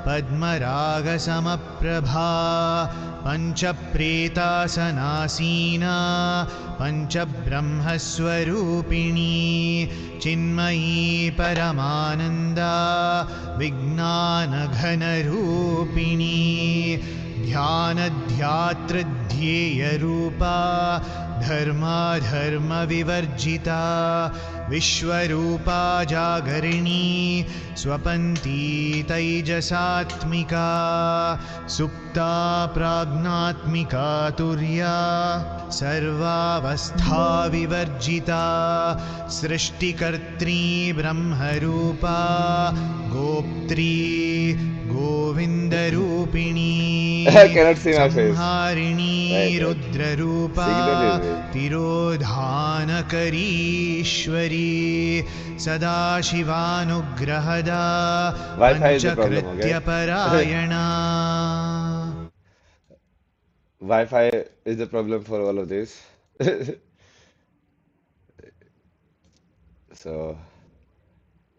पद्मरागसमप्रभा पञ्चप्रेतासनासीना पञ्चब्रह्मस्वरूपिणी Chinmayi परमानन्दा विज्ञानघनरूपिणी ध्यानध्यातृध्येयरूपा धर्माधर्मविवर्जिता Vishwarupa जागरिणी स्वपन्ती तैजसात्मिका सुप्ता प्राज्ञात्मिका तुर्या सर्वावस्था विवर्जिता सृष्टिकर्त्री ब्रह्मरूपा गोप्त्री गोविन्दरूपिणी I cannot see my face. संहारिणी Right. रुद्ररूपा Signal is it. तिरोधानकरीश्वरी सदाशिवानुग्रहदा Wi-Fi is the problem, okay? पञ्चकृत्यपरायणा Wi-Fi is the problem for all of this. So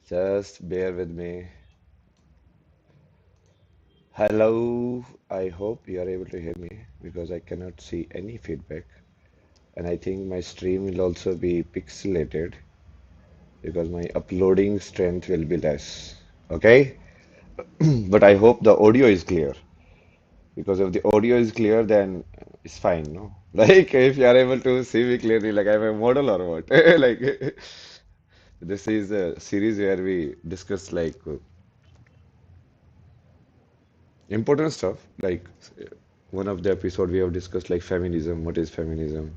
just bear with me. Hello, I hope you are able to hear me because I cannot see any feedback. And I think my stream will also be pixelated because my uploading strength will be less. Okay? But I hope the audio is clear. Because if the audio is clear, then it's fine, no? Like if you are able to see me clearly, like I'm a model or what? Like this is a series where we discuss like important stuff. Like one of the episode we have discussed like feminism, what is feminism.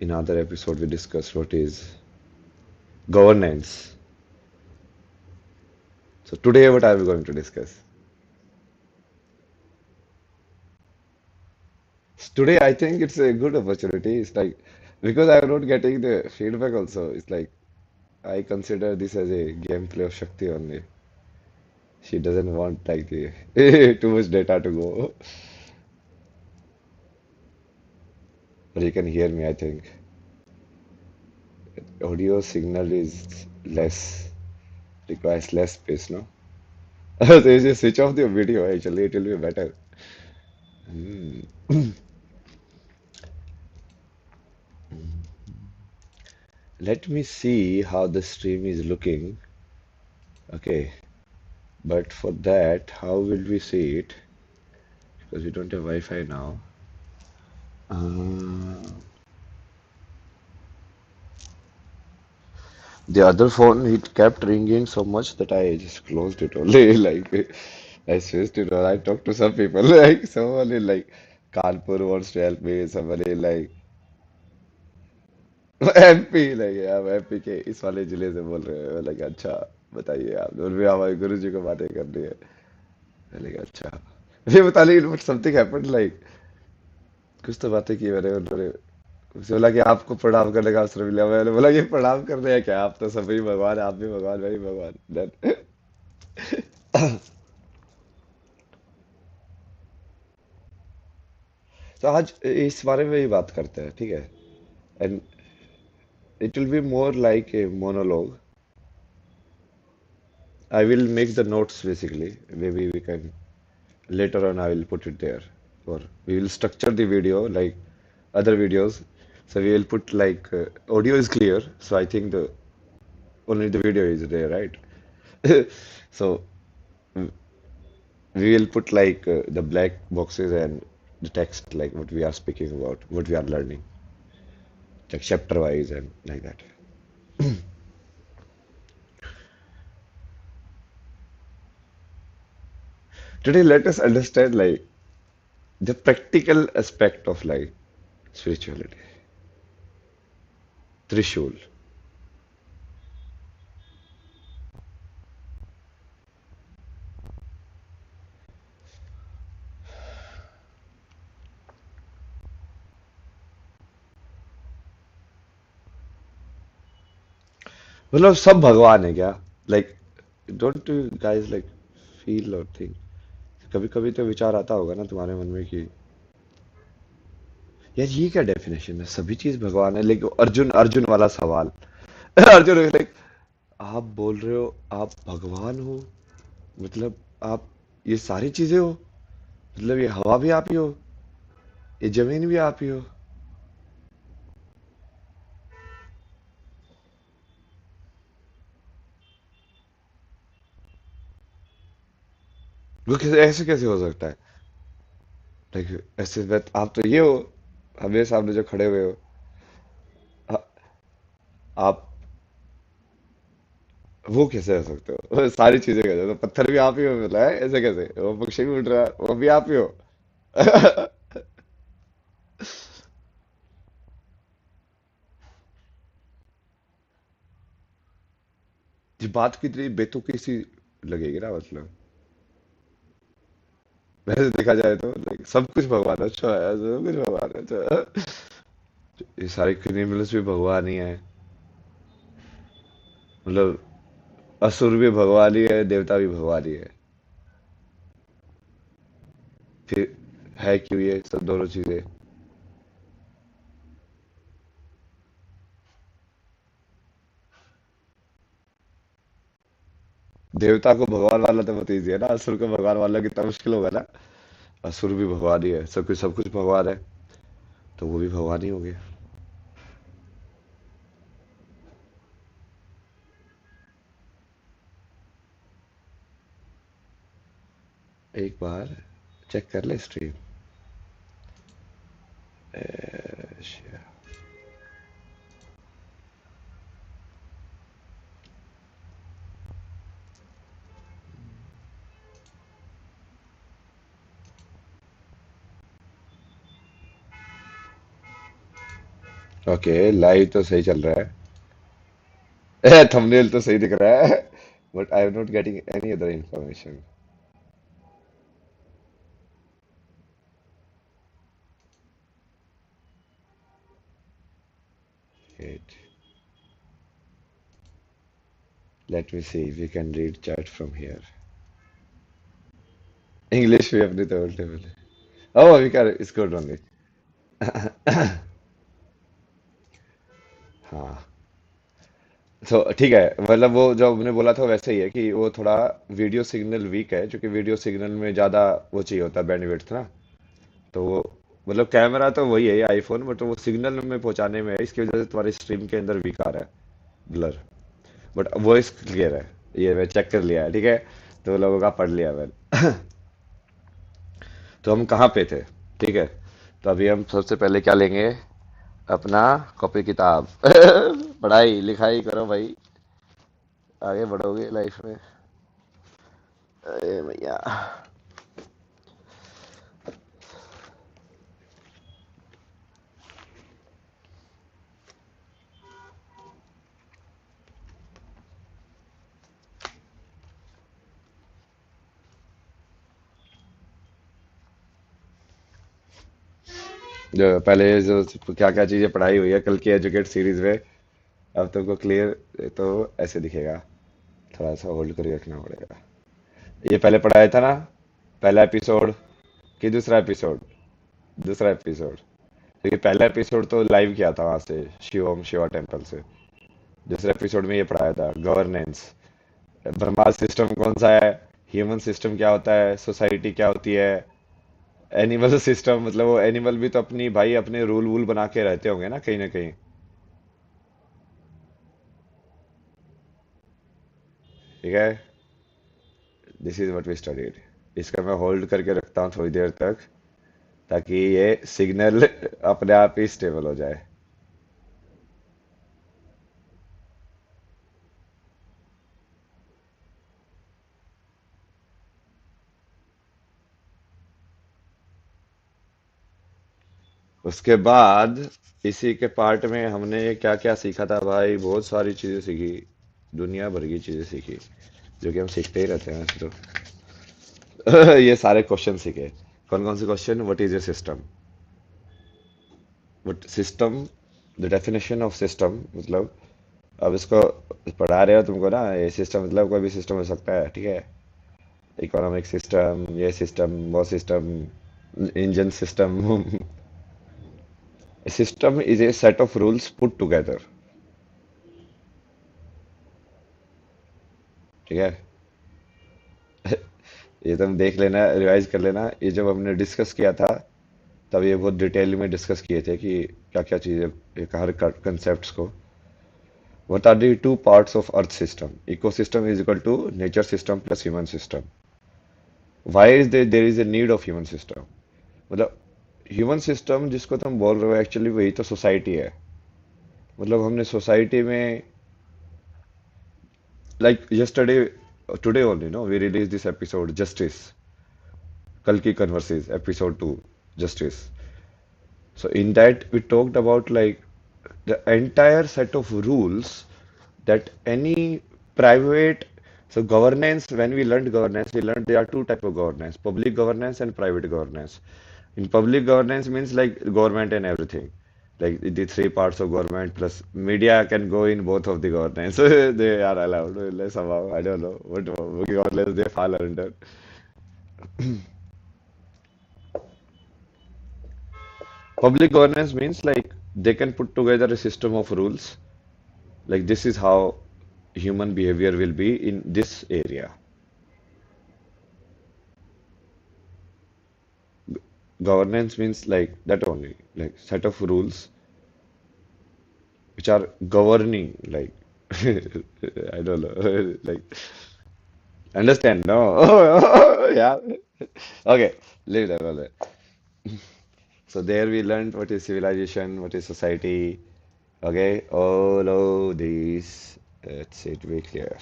In other episode we discussed what is governance. So today what are we going to discuss? Today I think it's a good opportunity. It's like because I'm not getting the feedback also. It's like I consider this as a gameplay of Shakti only. She doesn't want like the too much data to go. But you can hear me, I think. Audio signal is less, requires less space, no? So you just switch off the video, actually, it will be better. Let me see how the stream is looking. Okay, but for that, how will we see it? Because we don't have Wi-Fi now. The other phone, it kept ringing so much that I just closed it only. Like, I switched it on. I talked to some people, like, someone in like Kanpur wants to help me, somebody like MP, like, हम MP के इस वाले जिले से बोल रहे हैं like, अच्छा बताइए आप और भी हमारे गुरु जी को बातें करनी है like, अच्छा ये बता रही but something happened like कुछ तो बातें की मैंने उन्होंने उसने बोला कि आपको प्रणाम करने का अवसर मिला मैंने बोला कि प्रणाम करने हैं क्या आप तो सभी भगवान आप भी भगवान मैं भी भगवान Then- तो आज इस बारे में ही बात करते हैं ठीक है and it will be more like a monologue I will make the notes basically maybe we can later on I will put it there or we will structure the video like other videos so we will put like audio is clear so I think the only the video is there right so mm, we will put like the black boxes and the text like what we are speaking about what we are learning like chapter wise and like that. Today let us understand like the practical aspect of like spirituality. Trishul. मतलब सब भगवान है क्या like don't you guys like feel और think कभी कभी तो विचार आता होगा ना तुम्हारे मन में कि यार ये क्या डेफिनेशन है सभी चीज भगवान है लेकिन अर्जुन अर्जुन वाला सवाल अर्जुन लाइक आप बोल रहे हो आप भगवान हो मतलब आप ये सारी चीजें हो? मतलब ये हवा भी आप ही हो, ये जमीन भी आप ही हो? वो कैसे, ऐसे कैसे हो सकता है? लाइक ऐसे आप तो ये हो, हमें सामने जो खड़े हुए हो। आ- आप वो कैसे हो सकते हो? वो सारी चीजें कैसे, तो पत्थर भी आप ही हो मिला है, ऐसे कैसे? वो पक्षी भी उड़ रहा है, वो भी आप ही हो। ये बात कितनी बेतुकी सी लगेगी ना, मतलब वैसे देखा जाए तो लाइक सब कुछ भगवान अच्छा है, सब कुछ भगवान अच्छा है। ये सारे क्रिमिनल्स भी भगवान ही है, मतलब असुर भी भगवान ही है, देवता भी भगवान ही है। फिर है क्यों ये सब दोनों चीजें? देवता को भगवान वाला तो बहुत ईजी है ना, असुर को भगवान वाला कितना मुश्किल होगा ना। असुर भी भगवान ही है, सब कुछ भगवान है, तो वो भी भगवान ही हो गए। एक बार चेक कर ले स्ट्रीम। ओके, लाइव तो सही चल रहा है। थंबनेल तो सही दिख रहा है, but I am not getting any other information. Wait, let me see if we can read chat from here. English भी अपनी तो टेबल है। Oh we can, it's good only. हाँ, तो ठीक है, मतलब वो जो हमने बोला था वैसे ही है कि वो थोड़ा वीडियो सिग्नल वीक है, क्योंकि वीडियो सिग्नल में ज़्यादा वो चाहिए होता है बैंडविड्थ ना। तो वो मतलब कैमरा तो वही है आईफोन, बट वो सिग्नल में पहुंचाने में है, इसकी वजह से तुम्हारी स्ट्रीम के अंदर वीक आ रहा है, ब्लर। बट वॉइस क्लियर है, ये मैं चेक कर लिया है, ठीक है। तो लोगों का पढ़ लिया मैंने। तो हम कहाँ पे थे? ठीक है, तो अभी हम सबसे पहले क्या लेंगे? अपना कॉपी किताब। पढ़ाई लिखाई करो भाई, आगे बढ़ोगे लाइफ में। अरे भैया, जो पहले जो क्या क्या चीजें पढ़ाई हुई है कल की एजुकेट सीरीज में, अब तुमको क्लियर तो ऐसे दिखेगा। थोड़ा सा होल्ड करके रखना पड़ेगा। ये पहले पढ़ाया था ना, पहला एपिसोड कि दूसरा एपिसोड? दूसरा एपिसोड, क्योंकि पहला एपिसोड तो लाइव किया था वहां से, शिवम शिवा टेम्पल से। दूसरे एपिसोड में ये पढ़ाया था गवर्नेंस, ब्रह्मास्त्र सिस्टम कौन सा है, ह्यूमन सिस्टम क्या होता है, सोसाइटी क्या होती है, एनिमल सिस्टम, मतलब वो एनिमल भी तो अपनी भाई अपने रूल वूल बना के रहते होंगे ना कहीं ना कहीं। ठीक है, this is what we studied. इसका मैं होल्ड करके रखता हूँ थोड़ी देर तक, ताकि ये सिग्नल अपने आप ही स्टेबल हो जाए। उसके बाद इसी के पार्ट में हमने क्या क्या सीखा था भाई? बहुत सारी चीजें सीखी, दुनिया भर की चीजें सीखी, जो कि हम सीखते ही रहते हैं वैसे तो। ये सारे क्वेश्चन सीखे। कौन कौन से question? What is a system, what system, the definition of system, मतलब अब इसको पढ़ा रहे हो तुमको ना, ये सिस्टम मतलब कोई भी सिस्टम हो सकता है, ठीक है। इकोनॉमिक सिस्टम, ये सिस्टम, वो system, engine system. A system is a set of rules put together, ठीक है। ये तुम देख लेना, रिवाइज कर लेना। ये जब हमने डिस्कस किया था तब ये बहुत डिटेल में डिस्कस किए थे कि क्या क्या चीज़ें, एक हर कंसेप्ट्स को। What are the two parts of Earth system? Ecosystem is equal to nature system plus human system. Why is there is a need of human system? मतलब ह्यूमन सिस्टम जिसको तुम बोल रहे हो एक्चुअली वही तो सोसाइटी है। मतलब हमने सोसाइटी में, like yesterday, today only no we release this episode justice, कल की converses episode 2 justice. So in that we talked about like the entire set of rules that any private, so governance, when we learned governance, we learned there are two type of governance: public governance and private governance. In public governance means like government and everything, like the three parts of government plus media can go in both of the governance. They are allowed like somehow, I don't know what governance they fall under. Public governance means like they can put together a system of rules, like this is how human behavior will be in this area. Governance means like that only, like set of rules which are governing, like I don't know, like understand? No, yeah. Okay, leave that alone. So there we learned what is civilization, what is society. Okay, all of these. Let's it be clear.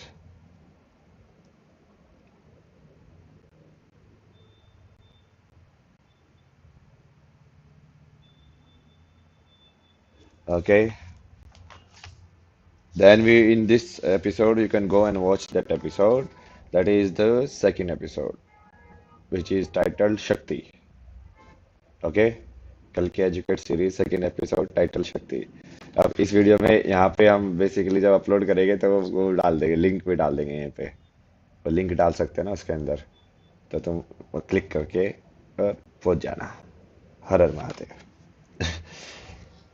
Okay. Then we in this episode you can go and watch that episode. That is the second episode, which is titled Shakti. Okay, कल के educate series second episode title शक्ति। अब इस video में यहाँ पे हम basically जब अपलोड करेंगे तो वो डाल देंगे, लिंक भी डाल देंगे यहाँ पे। वो लिंक डाल सकते हैं ना उसके अंदर, तो तुम क्लिक करके और पहुंच जाना। हर हर महादेव।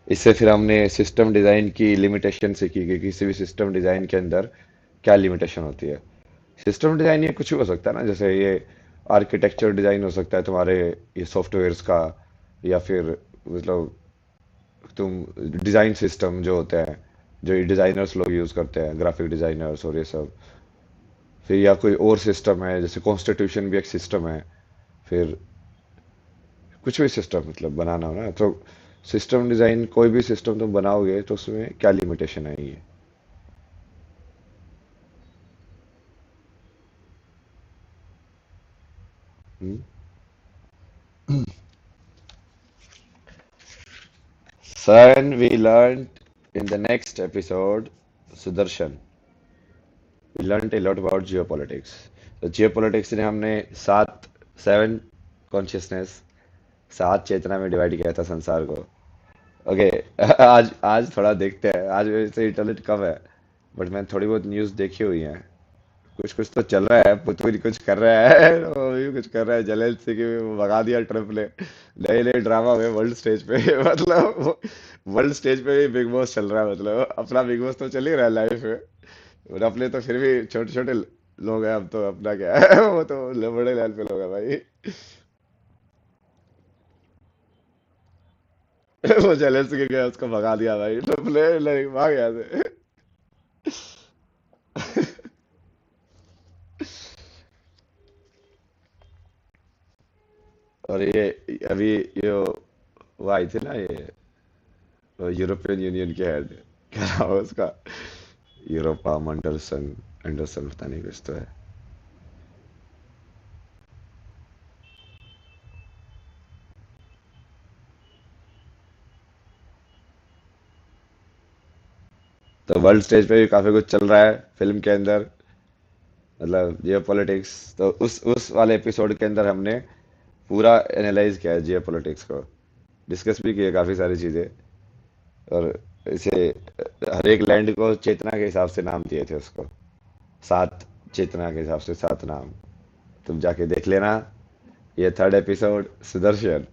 इससे फिर हमने सिस्टम डिज़ाइन की लिमिटेशन सीखी कि किसी भी सिस्टम डिज़ाइन के अंदर क्या लिमिटेशन होती है। सिस्टम डिज़ाइन ये कुछ भी हो सकता है ना, जैसे ये आर्किटेक्चर डिज़ाइन हो सकता है तुम्हारे ये सॉफ्टवेयर्स का, या फिर मतलब तुम डिज़ाइन सिस्टम जो होते हैं, जो डिज़ाइनर्स लोग यूज़ करते हैं, ग्राफिक डिज़ाइनर्स और ये सब। फिर या कोई और सिस्टम है, जैसे कॉन्स्टिट्यूशन भी एक सिस्टम है। फिर कुछ भी सिस्टम मतलब बनाना हो ना, तो सिस्टम डिज़ाइन कोई भी सिस्टम तुम बनाओगे तो उसमें क्या लिमिटेशन आएंगी। हम्म? Son, we learned in the next episode, Sudarshan, we learned a lot about geopolitics. तो जियोपॉलिटिक्स ने हमने सात, सेवन कॉन्शियसनेस, सात चेतना में डिवाइड किया था संसार को। ओके, आज आज थोड़ा देखते हैं। आज वैसे इंटरनेट कम है, बट मैंने थोड़ी बहुत न्यूज़ देखी हुई है। कुछ कुछ तो चल रहा है, पुतिन कुछ कर रहा है, वो भी कुछ कर रहा है, जेलेंस्की की भी भगा दिया ट्रम्प ने। नए नए ड्रामा में वर्ल्ड स्टेज पे मतलब वर्ल्ड स्टेज पे भी बिग बॉस चल रहा है। मतलब अपना बिग बॉस तो चल ही रहा है लाइफ में, और अपने तो फिर भी छोटे छोटे लोग हैं। अब तो अपना क्या है वो तो बड़े लेवल पे लोग हैं भाई। वो जेलेंस्की गया, उसको भगा दिया भाई, ट्रम्प ने भाग गया से। और ये अभी ये वो आई थी ना, ये यूरोपियन यूनियन के हेड, क्या नाम है उसका, यूरोपा एंडरसन, एंडरसन पता नहीं कुछ तो है। तो वर्ल्ड स्टेज पे भी काफी कुछ चल रहा है फिल्म के अंदर, मतलब जियो पॉलिटिक्स। तो उस वाले एपिसोड के अंदर हमने पूरा एनालाइज किया है जियो पॉलिटिक्स को, डिस्कस भी किया काफी सारी चीजें। और इसे हर एक लैंड को चेतना के हिसाब से नाम दिए थे उसको, सात चेतना के हिसाब से सात नाम। तुम जाके देख लेना, ये थर्ड एपिसोड सुदर्शन।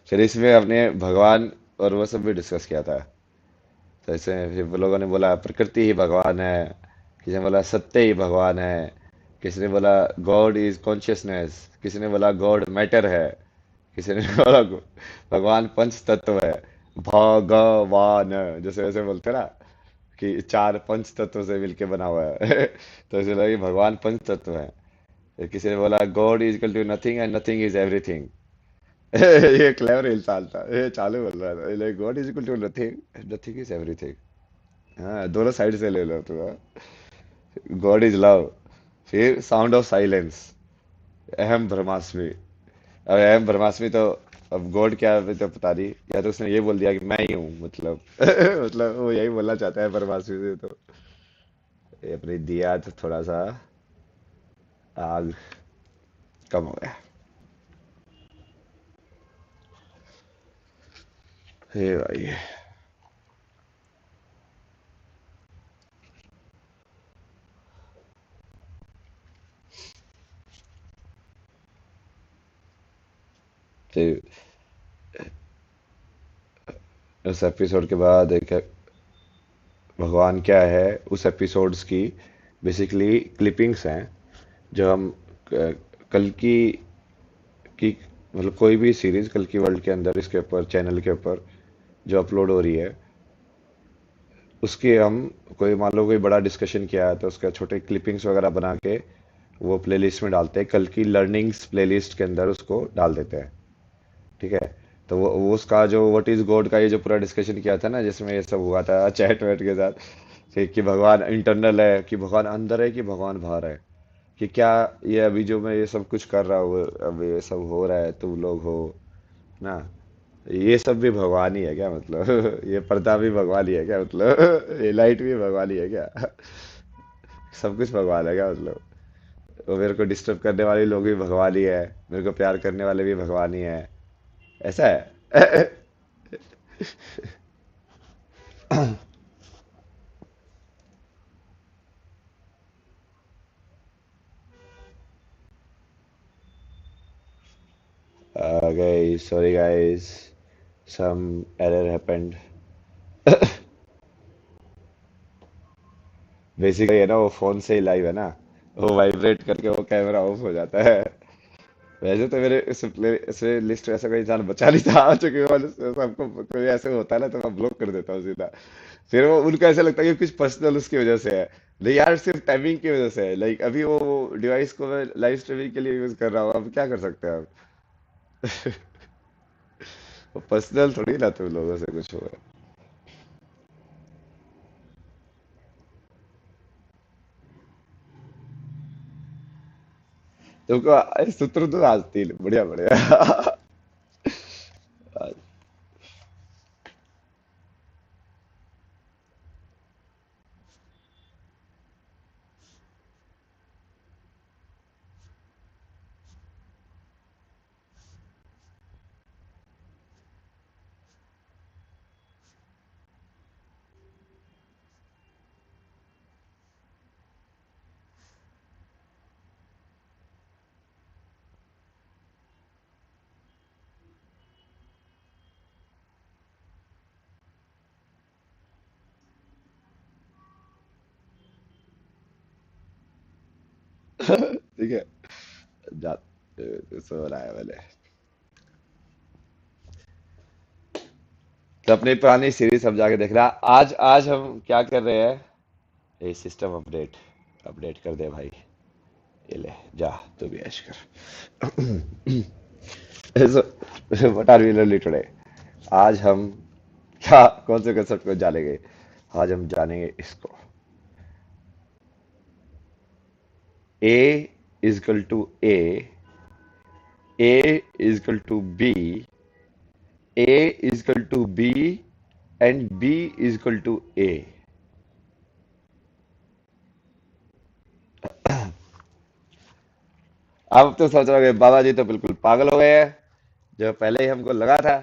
फिर इसमें हमने भगवान और वो सब भी डिस्कस किया था। तो इसमें फिर वो लोगों ने बोला प्रकृति ही भगवान है, किसी ने बोला सत्य ही भगवान है, किसी ने बोला गॉड इज कॉन्शियसनेस, किसी ने बोला गॉड मैटर है, किसी ने बोला भगवान पंच तत्व है, भगवान, जैसे वैसे बोलते हैं ना कि चार पंच तत्व से मिलके बना हुआ है तो इसे लगा कि भगवान पंच तत्व है। फिर किसी ने बोला God is equal to nothing and nothing is everything ये क्लेवर इंसान था, ये चालू बोल रहा था, God is equal to nothing, nothing is everything. हाँ, दोनों साइड से ले लो तो। गॉड इज लव, फिर साउंड ऑफ साइलेंस, अहम ब्रह्मास्मि। अब अहम ब्रह्मास्मि तो अब गॉड क्या है तो पता नहीं, या तो उसने ये बोल दिया कि मैं ही हूँ मतलब मतलब वो यही बोलना चाहता है ब्रह्मास्मि से तो। ये अपनी दिया तो थोड़ा सा आग कम हो गया। हे भाई, फिर उस एपिसोड के बाद एक भगवान क्या है उस एपिसोड्स की बेसिकली क्लिपिंग्स हैं जो हम कल की मतलब कोई भी सीरीज कल की वर्ल्ड के अंदर इसके ऊपर चैनल के ऊपर जो अपलोड हो रही है उसके हम कोई मान लो कोई बड़ा डिस्कशन किया है तो उसका छोटे क्लिपिंग्स वगैरह बना के वो प्लेलिस्ट में डालते हैं, कल की लर्निंग्स प्लेलिस्ट के अंदर उसको डाल देते हैं। ठीक है, तो वो उसका जो व्हाट इज गॉड का ये जो पूरा डिस्कशन किया था ना जिसमें ये सब हुआ था चैट वैट के साथ कि भगवान इंटरनल है कि भगवान अंदर है कि भगवान बाहर है, कि क्या ये अभी जो मैं ये सब कुछ कर रहा हूँ अब ये सब हो रहा है तुम लोग हो ना, ये सब भी भगवान ही है क्या मतलब ये पर्दा भी भगवान ही है क्या मतलब ये लाइट भी भगवान ही है क्या सब कुछ भगवान है क्या मतलब, वो मेरे को डिस्टर्ब करने वाले लोग भी भगवान ही है, मेरे को प्यार करने वाले भी भगवान ही है, ऐसा है guys, sorry guys, some error happened. Basically है ना वो फोन से ही लाइव है ना, वो वाइब्रेट करके वो कैमरा ऑफ हो जाता है। वैसे तो मेरे इस लिस्ट में ऐसा कोई इंसान बचा नहीं था क्योंकि वो सबको कोई ऐसे होता है ना तो मैं ब्लॉक कर देता हूँ सीधा। फिर वो उनको ऐसा लगता है कि कुछ पर्सनल उसकी वजह से है, नहीं यार सिर्फ टाइमिंग की वजह से है, लाइक अभी वो डिवाइस को मैं लाइव स्ट्रीमिंग के लिए यूज कर रहा हूँ, अब क्या कर सकते हैं आप पर्सनल थोड़ी ना तुम लोगों से कुछ हुआ। तुमको सूत्र तो आज तीन बढ़िया बढ़िया ठीक है, जा सो रहा है मैंने। तो अपनी पुरानी सीरीज सब जाके देख रहा। आज आज हम क्या कर रहे हैं, ये सिस्टम अपडेट अपडेट कर दे भाई, ये ले जा तू भी ऐश कर so, what are we learning today? आज हम क्या कौन से कंसेप्ट को जानेंगे, आज हम जानेंगे इसको, A is equal to A is equal to B, A is equal to B and B is equal to A। अब तो सोच रहे हो बाबा जी तो बिल्कुल पागल हो गए हैं, जो पहले ही हमको लगा था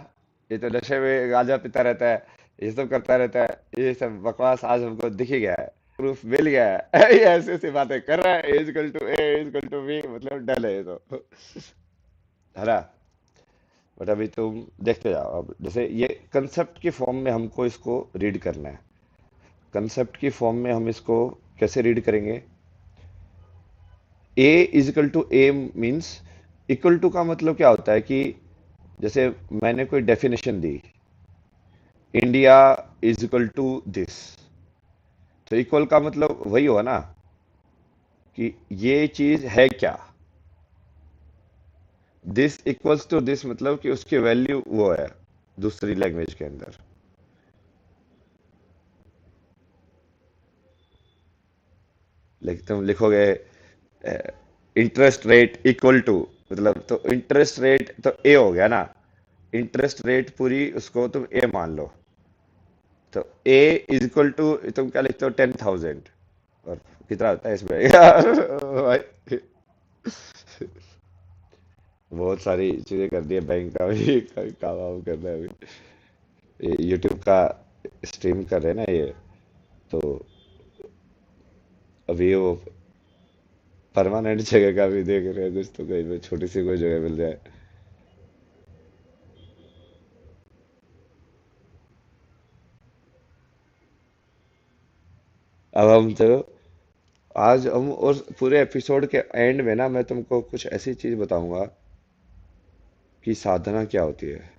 ये तो नशे में गांजा पीता रहता है, ये सब करता रहता है, ये सब बकवास आज हमको दिख ही गया है, प्रूफ मिल गया है ये ऐसी ऐसी बातें कर रहा है, is equal to A is equal to B मतलब डल है ये तो है ना। बट अभी तुम देखते जाओ, अब जैसे ये कंसेप्ट की फॉर्म में हमको इसको रीड करना है, कंसेप्ट की फॉर्म में हम इसको कैसे रीड करेंगे? A is equal to A means, equal to का मतलब क्या होता है कि जैसे मैंने कोई डेफिनेशन दी, India is equal to this, तो इक्वल का मतलब वही हुआ ना कि ये चीज है क्या। दिस इक्वल्स टू दिस मतलब कि उसकी वैल्यू वो है दूसरी लैंग्वेज के अंदर। लाइक तुम लिखोगे इंटरेस्ट रेट इक्वल टू, मतलब तो इंटरेस्ट रेट तो ए हो गया ना, इंटरेस्ट रेट पूरी उसको तुम ए मान लो, तो ए इज इक्वल टू तुम क्या लिखते हो 10,000, और कितना होता है इसमें यार भाई, बहुत सारी चीजें कर दी है, बैंक का भी काम वाम करना है अभी, ये यूट्यूब का स्ट्रीम कर रहे हैं ना ये, तो अभी वो परमानेंट जगह का भी देख रहे हैं कुछ, तो कहीं पे छोटी सी कोई जगह मिल जाए। अब हम चलो, आज हम और पूरे एपिसोड के एंड में ना मैं तुमको कुछ ऐसी चीज बताऊंगा कि साधना क्या होती है।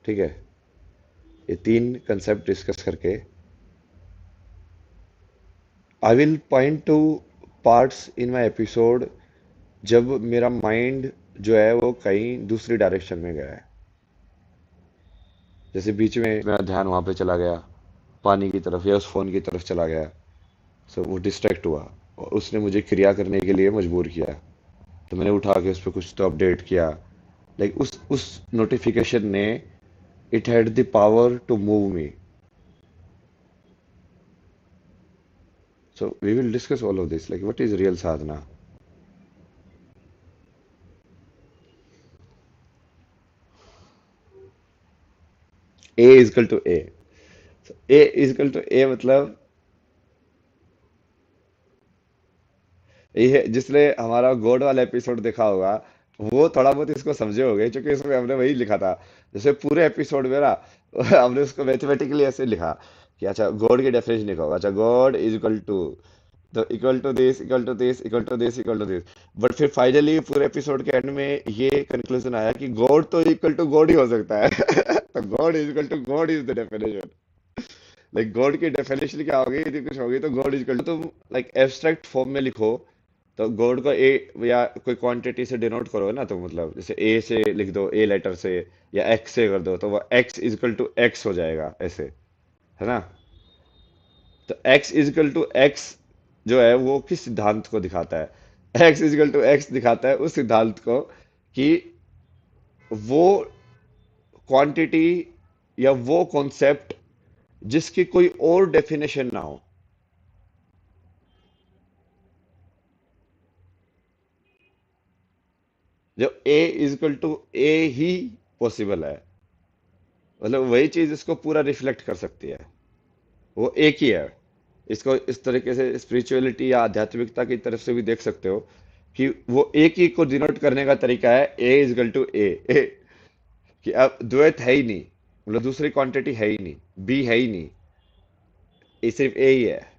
ठीक है, ये तीन कंसेप्ट डिस्कस करके I will point two parts in my episode जब मेरा माइंड जो है वो कहीं दूसरी डायरेक्शन में गया है। जैसे बीच में मेरा ध्यान वहां पे चला गया, पानी की तरफ या उस फोन की तरफ चला गया, सो वो डिस्ट्रैक्ट हुआ और उसने मुझे क्रिया करने के लिए मजबूर किया, तो मैंने उठा के उस पर कुछ तो अपडेट किया। लाइक उस नोटिफिकेशन ने, it had the power to move me. So we will discuss all of this, like what is real sadhana. A is equal to A. So A is equal to A मतलब ये जिसने हमारा God वाला episode देखा होगा वो थोड़ा बहुत इसको समझे होंगे, क्योंकि इसमें हमने वही लिखा था। जैसे पूरे एपिसोड में ना हमने उसको मैथमेटिकली ऐसे लिखा कि अच्छा गॉड की डेफिनेशन लिखो, अच्छा गॉड इज इक्वल टू, तो equal to this equal to this equal to this equal to this. But फिर फाइनली पूरे एपिसोड के एंड में ये कंक्लूजन आया कि गॉड तो इक्वल टू गॉड ही हो सकता है तो God is equal to God is the definition. Like God की डेफिनेशन क्या होगी यदि कुछ होगी तो गॉड इज इक्वल टू, तुम लाइक एब्स्ट्रैक्ट फॉर्म में लिखो तो गॉड को ए या कोई क्वांटिटी से डिनोट करो ना, तो मतलब जैसे ए से लिख दो, ए लेटर से, या एक्स से कर दो, तो वो X is equal to X हो जाएगा ऐसे, है ना। तो X is equal to X जो है वो किस सिद्धांत को दिखाता है? X is equal to X दिखाता है उस सिद्धांत को कि वो क्वांटिटी या वो कॉन्सेप्ट जिसकी कोई और डेफिनेशन ना हो। जो A is equal to A ही पॉसिबल है, मतलब वही चीज इसको पूरा रिफ्लेक्ट कर सकती है, वो एक ही है। इसको इस तरीके से स्पिरिचुअलिटी या आध्यात्मिकता की तरफ से भी देख सकते हो कि वो एक ही को डिनोट करने का तरीका है ए इज इक्वल टू ए, कि अब द्वैत है ही नहीं, मतलब दूसरी क्वांटिटी है ही नहीं, बी है ही नहीं, ये सिर्फ ए ही है।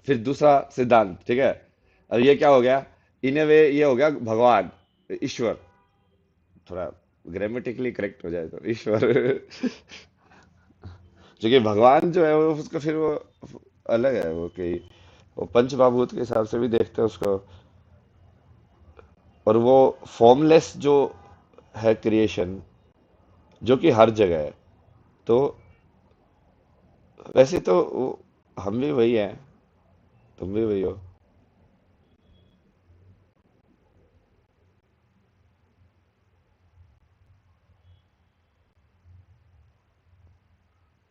फिर दूसरा सिद्धांत, ठीक है, अब ये क्या हो गया, इन ए वे ये हो गया भगवान, ईश्वर, थोड़ा ग्रामेटिकली करेक्ट हो जाए तो ईश्वर जो कि भगवान जो है वो उसका फिर वो अलग है, वो कि वो पंचमहाभूत के हिसाब से भी देखते हैं उसको, और वो फॉर्मलेस जो है क्रिएशन जो कि हर जगह है। तो वैसे तो हम भी वही हैं, तुम भी वही हो।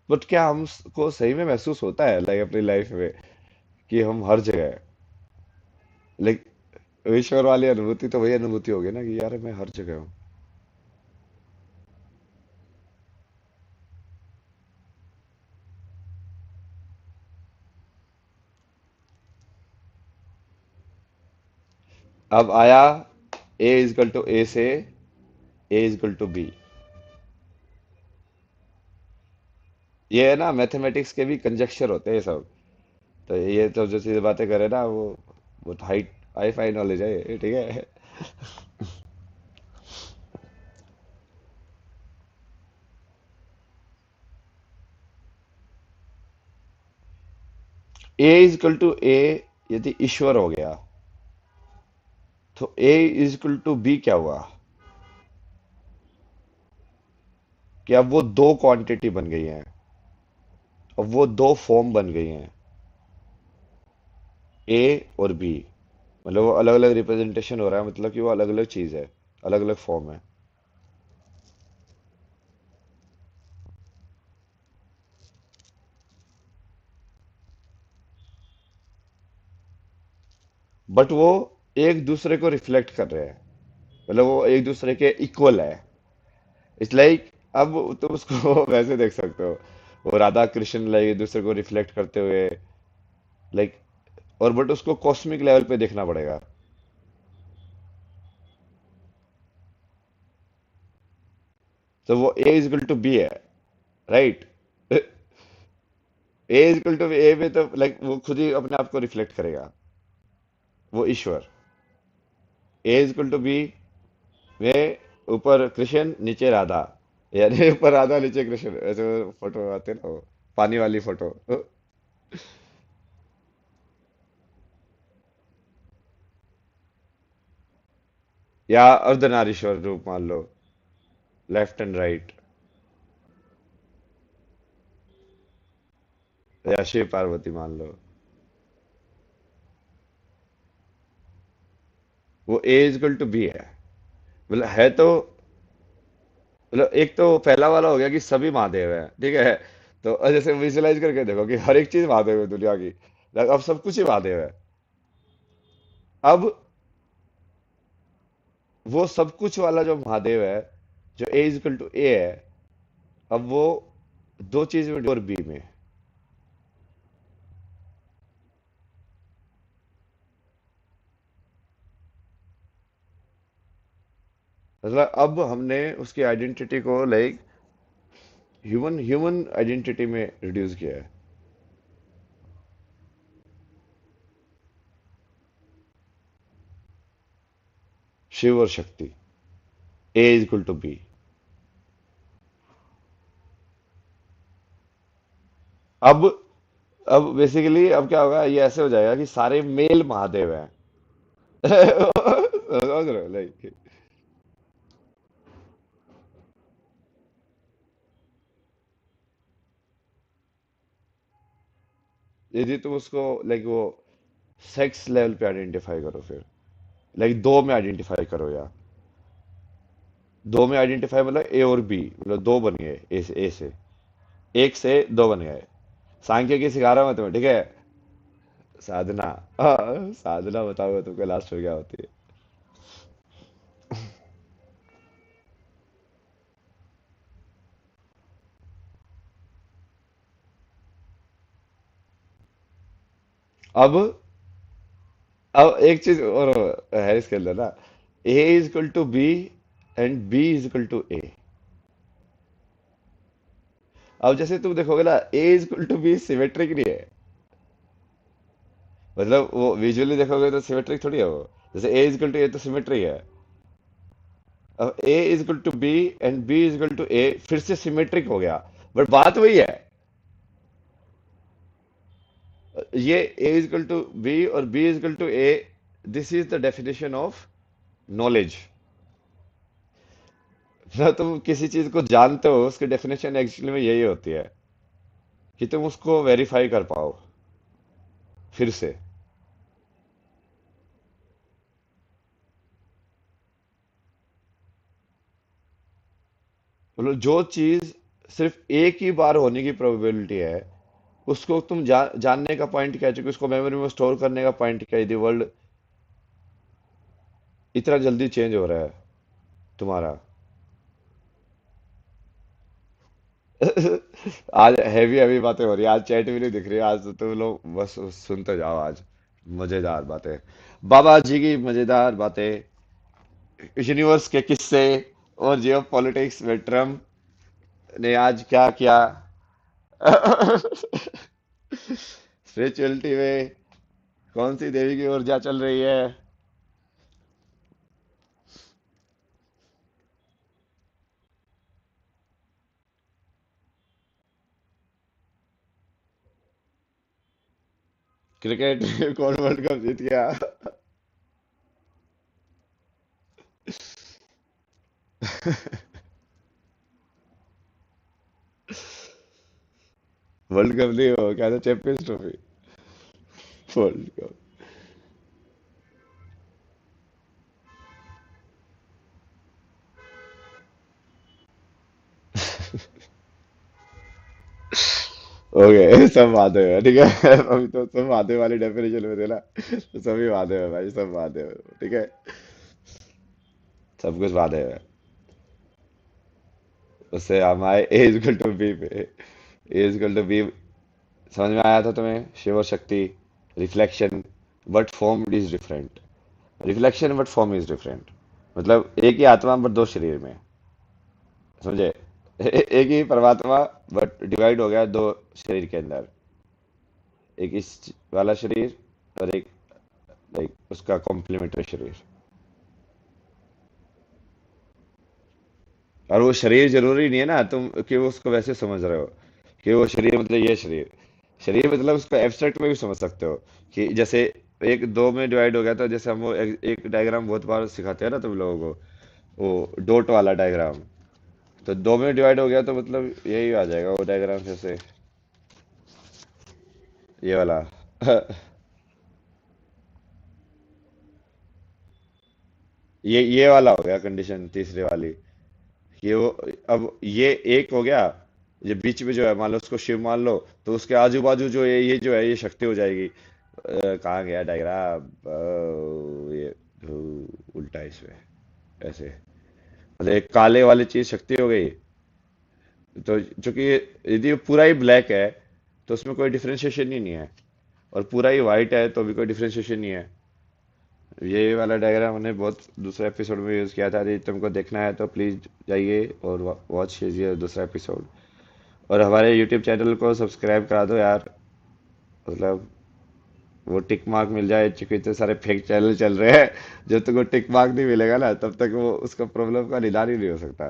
बट क्या हमको सही में महसूस होता है लाइक अपनी लाइफ में कि हम हर जगह है? लाइक ईश्वर वाली अनुभूति तो वही अनुभूति होगी ना कि यार मैं हर जगह हूँ। अब आया ए इजकल टू ए से ए इजकल टू बी। ये है ना, मैथमेटिक्स के भी कंजक्शन होते हैं ये सब। तो ये तो जो चीज बातें करे ना, वो हाई हाई फाई नॉलेज है ये, ठीक है। ए इज इक्वल टू ए यदि ईश्वर हो गया, तो ए इज इक्वल टू बी क्या हुआ? कि अब वो दो क्वांटिटी बन गई हैं, अब वो दो फॉर्म बन गई हैं, ए और बी। मतलब वो अलग अलग रिप्रेजेंटेशन हो रहा है, मतलब कि वो अलग अलग चीज है, अलग अलग फॉर्म है। बट वो एक दूसरे को रिफ्लेक्ट कर रहे हैं, मतलब वो एक दूसरे के इक्वल है। इट्स लाइक, अब तुम उसको वैसे देख सकते हो, वो राधा कृष्ण लाइक एक दूसरे को रिफ्लेक्ट करते हुए, लाइक, और बट उसको कॉस्मिक लेवल पे देखना पड़ेगा। तो वो A is equal to B है, right. A is equal to A में तो लाइक वो खुद ही अपने आप को रिफ्लेक्ट करेगा, वो ईश्वर। ए इज इक्वल टू बी में ऊपर कृष्ण नीचे राधा, यानी ऊपर राधा नीचे कृष्ण, ऐसे फोटो आते हैं ना वो, पानी वाली फोटो। या अर्धनारीश्वर रूप मान लो, लेफ्ट एंड राइट। या शिव पार्वती मान लो। वो A is equal to B है, मतलब है तो, मतलब एक तो पहला वाला हो गया कि सभी महादेव है, ठीक है। तो जैसे विजुलाइज करके देखो कि हर एक चीज महादेव है दुनिया की, like अब सब कुछ ही महादेव है। अब वो सब कुछ वाला जो महादेव है, जो ए इज इक्वल टू ए है, अब वो दो चीज में और बी में, मतलब अब हमने उसकी आइडेंटिटी को लाइक ह्यूमन ह्यूमन आइडेंटिटी में रिड्यूस किया है। शिव और शक्ति, ए इज इक्वल टू बी। अब अब बेसिकली अब क्या होगा, ये ऐसे हो जाएगा कि सारे मेल महादेव हैं। समझ रहे हो लाइक, यदि तुम उसको लाइक वो सेक्स लेवल पे आइडेंटिफाई करो, फिर लाइक दो में आइडेंटिफाई करो, या दो में आइडेंटिफाई मतलब ए और बी, मतलब दो बन गए, ए से एक से दो बन गए। सांख्य की सिखा रहा हूं मैं तुम्हें, ठीक है। साधना, हाँ, साधना बताओगे तुमको लास्ट में क्या होती है। अब अब एक चीज और है इसके अंदर ना, A is equal to B and B is equal to A. अब जैसे तुम देखोगे ना, A is equal to B symmetric नहीं है, मतलब वो विजुअली देखोगे तो सिमेट्रिक थोड़ी है वो। जैसे A is equal to A तो सिमेट्री है, अब A is equal to B and B is equal to A फिर से सिमेट्रिक हो गया। बट बात वही है, ये A is equal to B और B is equal to A, this is the definition of knowledge. ना तुम किसी चीज को जानते हो, उसकी डेफिनेशन एक्चुअली में यही होती है कि तुम उसको वेरीफाई कर पाओ फिर से। मतलब जो चीज सिर्फ एक ही बार होने की प्रोबेबिलिटी है, उसको तुम जानने का पॉइंट क्या है, क्योंकि उसको मेमोरी में स्टोर करने का पॉइंट क्या है, यदि वर्ल्ड इतना जल्दी चेंज हो रहा है तुम्हारा। आज हैवी हैवी बातें हो रही है, आज चैट भी नहीं दिख रही है, आज तो तुम लोग बस सुनते जाओ आज, मजेदार बातें, बाबा जी की मजेदार बातें, यूनिवर्स के किस्से, और जियो पॉलिटिक्स में ट्रम्प ने आज क्या किया, स्पिरिचुअलिटी में कौन सी देवी की ऊर्जा चल रही है? क्रिकेट कौन वर्ल्ड कप जीत गया? वर्ल्ड कप नहीं हो क्या था, champions trophy. World cup. Okay सब महादेव है, ठीक है। अभी तो सब महादेव वाली डेफिनेशन में थे ना, तो सभी महादेव है भाई, सब महादेव है, ठीक है। सब कुछ महादेव है। उससे हमारे ए इक्वल टू बी पे, ए इक्वल टू बी समझ में आया था तुम्हें? शिव और शक्ति, reflection, but form is different. Reflection but form is different, मतलब एक ही आत्मा पर दो शरीर में, समझे? एक ही परमात्मा, बट डिवाइड हो गया दो शरीर के अंदर। एक इस वाला शरीर और एक लाइक उसका कॉम्प्लीमेंट्री शरीर। और वो शरीर जरूरी नहीं है ना तुम कि वो उसको वैसे समझ रहे हो कि वो शरीर मतलब ये शरीर। शरीर मतलब उसको एब्स्ट्रैक्ट में भी समझ सकते हो कि जैसे एक दो में डिवाइड हो गया, तो जैसे हम वो एक डायग्राम बहुत बार सिखाते हैं ना तुम लोगों को, वो डॉट वाला डायग्राम। तो दो में डिवाइड हो गया तो मतलब यही आ जाएगा वो डायग्राम जैसे, ये वाला। ये वाला हो गया कंडीशन तीसरे वाली। ये वो, अब ये एक हो गया, ये बीच में जो है मान लो उसको शिव मान लो, तो उसके आजू बाजू जो है ये जो है ये शक्ति हो जाएगी। कहाँ गया डायग्राम? ये उल्टा है इसमें, ऐसे मतलब एक काले वाली चीज शक्ति हो गई। तो चूंकि यदि पूरा ही ब्लैक है तो उसमें कोई डिफरेंशिएशन ही नहीं है, और पूरा ही वाइट है तो भी कोई डिफरेंशिएशन नहीं है। ये वाला डायग्राम हमने बहुत दूसरे एपिसोड में यूज किया था, यदि तुमको देखना है तो प्लीज जाइए और वॉच कीजिए दूसरा एपिसोड। और हमारे यूट्यूब चैनल को सब्सक्राइब करा दो यार, मतलब वो टिक मार्क मिल जाए, क्योंकि इतने सारे फेक चैनल चल रहे हैं। जब तक वो टिक मार्क नहीं मिलेगा ना तब तक वो उसका प्रॉब्लम का निदान ही नहीं हो सकता।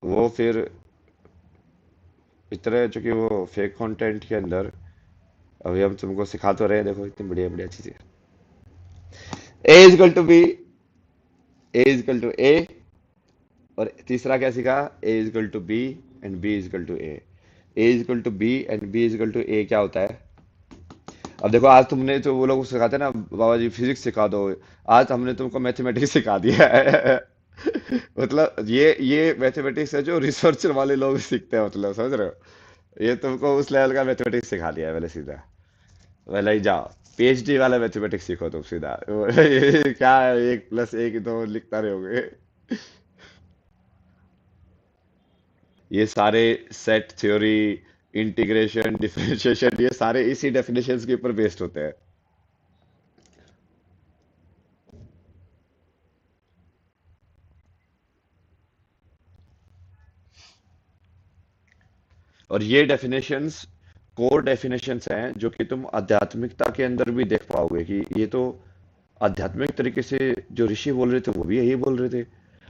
वो फिर इतने चूंकि वो फेक कंटेंट के अंदर अभी हम तुमको सिखा तो रहे हैं, देखो इतनी बढ़िया बढ़िया चीजें। A is equal to B, A is equal to A, और तीसरा क्या सीखा? A is equal to B and B is equal to A is equal to B and B is equal to A क्या होता है? अब देखो आज तुमने तो वो लोग सिखाते हैं ना बाबा जी फिजिक्स सिखा दो, आज हमने तुमको मैथमेटिक्स सिखा दिया है। मतलब ये मैथमेटिक्स है जो रिसर्चर वाले लोग सीखते हैं, मतलब समझ रहे हो? ये तुमको उस लेवल का मैथमेटिक्स सिखा दिया है पहले सीधा। पहले ही जाओ पीएचडी वाला मैथमेटिक्स सीखो तुम सीधा। ये क्या है, एक प्लस एक दो लिखता रहोगे। ये सारे सेट थ्योरी, इंटीग्रेशन, डिफरेंशिएशन, ये सारे इसी डेफिनेशंस के ऊपर बेस्ड होते हैं। और ये डेफिनेशंस कोर डेफिनेशंस हैं जो कि तुम आध्यात्मिकता के अंदर भी देख पाओगे कि ये तो आध्यात्मिक तरीके से जो ऋषि बोल रहे थे वो भी यही बोल रहे थे।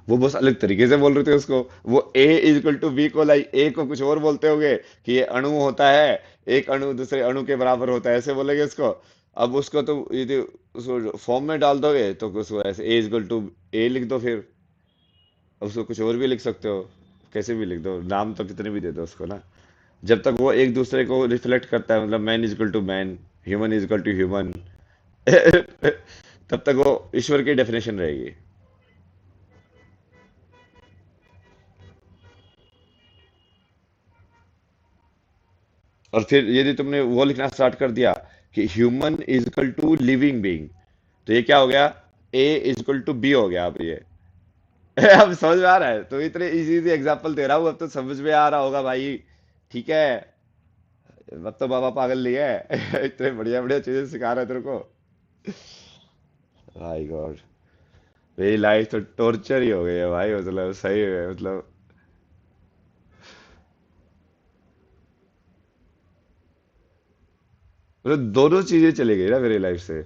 वो बस अलग तरीके से बोल रहे थे उसको। वो A is equal to B को लाइक ए को कुछ और बोलते होंगे कि ये अणु होता है, एक अणु दूसरे अणु के बराबर होता है, ऐसे बोलेंगे उसको। अब उसको तुम यदि उसको फॉर्म में डाल दोगे तो उसको ऐसे ए इज इक्वल टू ए लिख दो फिर। अब उसको कुछ और भी लिख सकते हो, कैसे भी लिख दो, नाम तो कितने भी दे दो उसको ना। जब तक वो एक दूसरे को रिफ्लेक्ट करता है, मतलब man is equal to man, human is equal to human, तब तक वो ईश्वर की डेफिनेशन रहेगी। और फिर यदि तुमने वो लिखना स्टार्ट कर दिया कि human is equal to living being, तो ये क्या हो गया? A is equal to B हो गया अब ये। अब समझ में आ रहा है? तो इतने इजी इजी एग्जांपल दे रहा हूँ, अब तो समझ में आ रहा होगा भाई, ठीक है। अब तो बाबा पागल नहीं है। इतने बढ़िया बढ़िया चीजें सिखा रहा है तेरे को। भाई गॉड, मेरी लाइफ तो टॉर्चर ही हो गई है भाई, मतलब सही है मतलब। मतलब दोनों चीजें चली गई ना मेरी लाइफ से।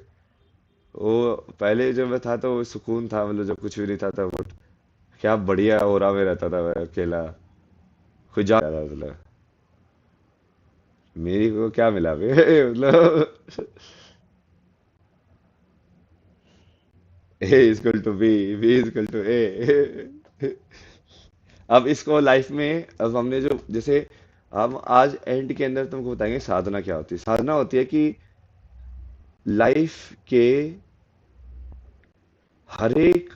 वो पहले जब मैं था तो वो सुकून था, मतलब जब कुछ भी नहीं था तब क्या बढ़िया ओरा में रहता था मैं अकेला, कोई जा रहा था मतलब। मेरी को क्या मिला बे मतलब A equal to B equal to A. अब इसको लाइफ में, अब हमने जो जैसे हम आज एंड के अंदर तुमको बताएंगे साधना क्या होती है। साधना होती है कि लाइफ के हर एक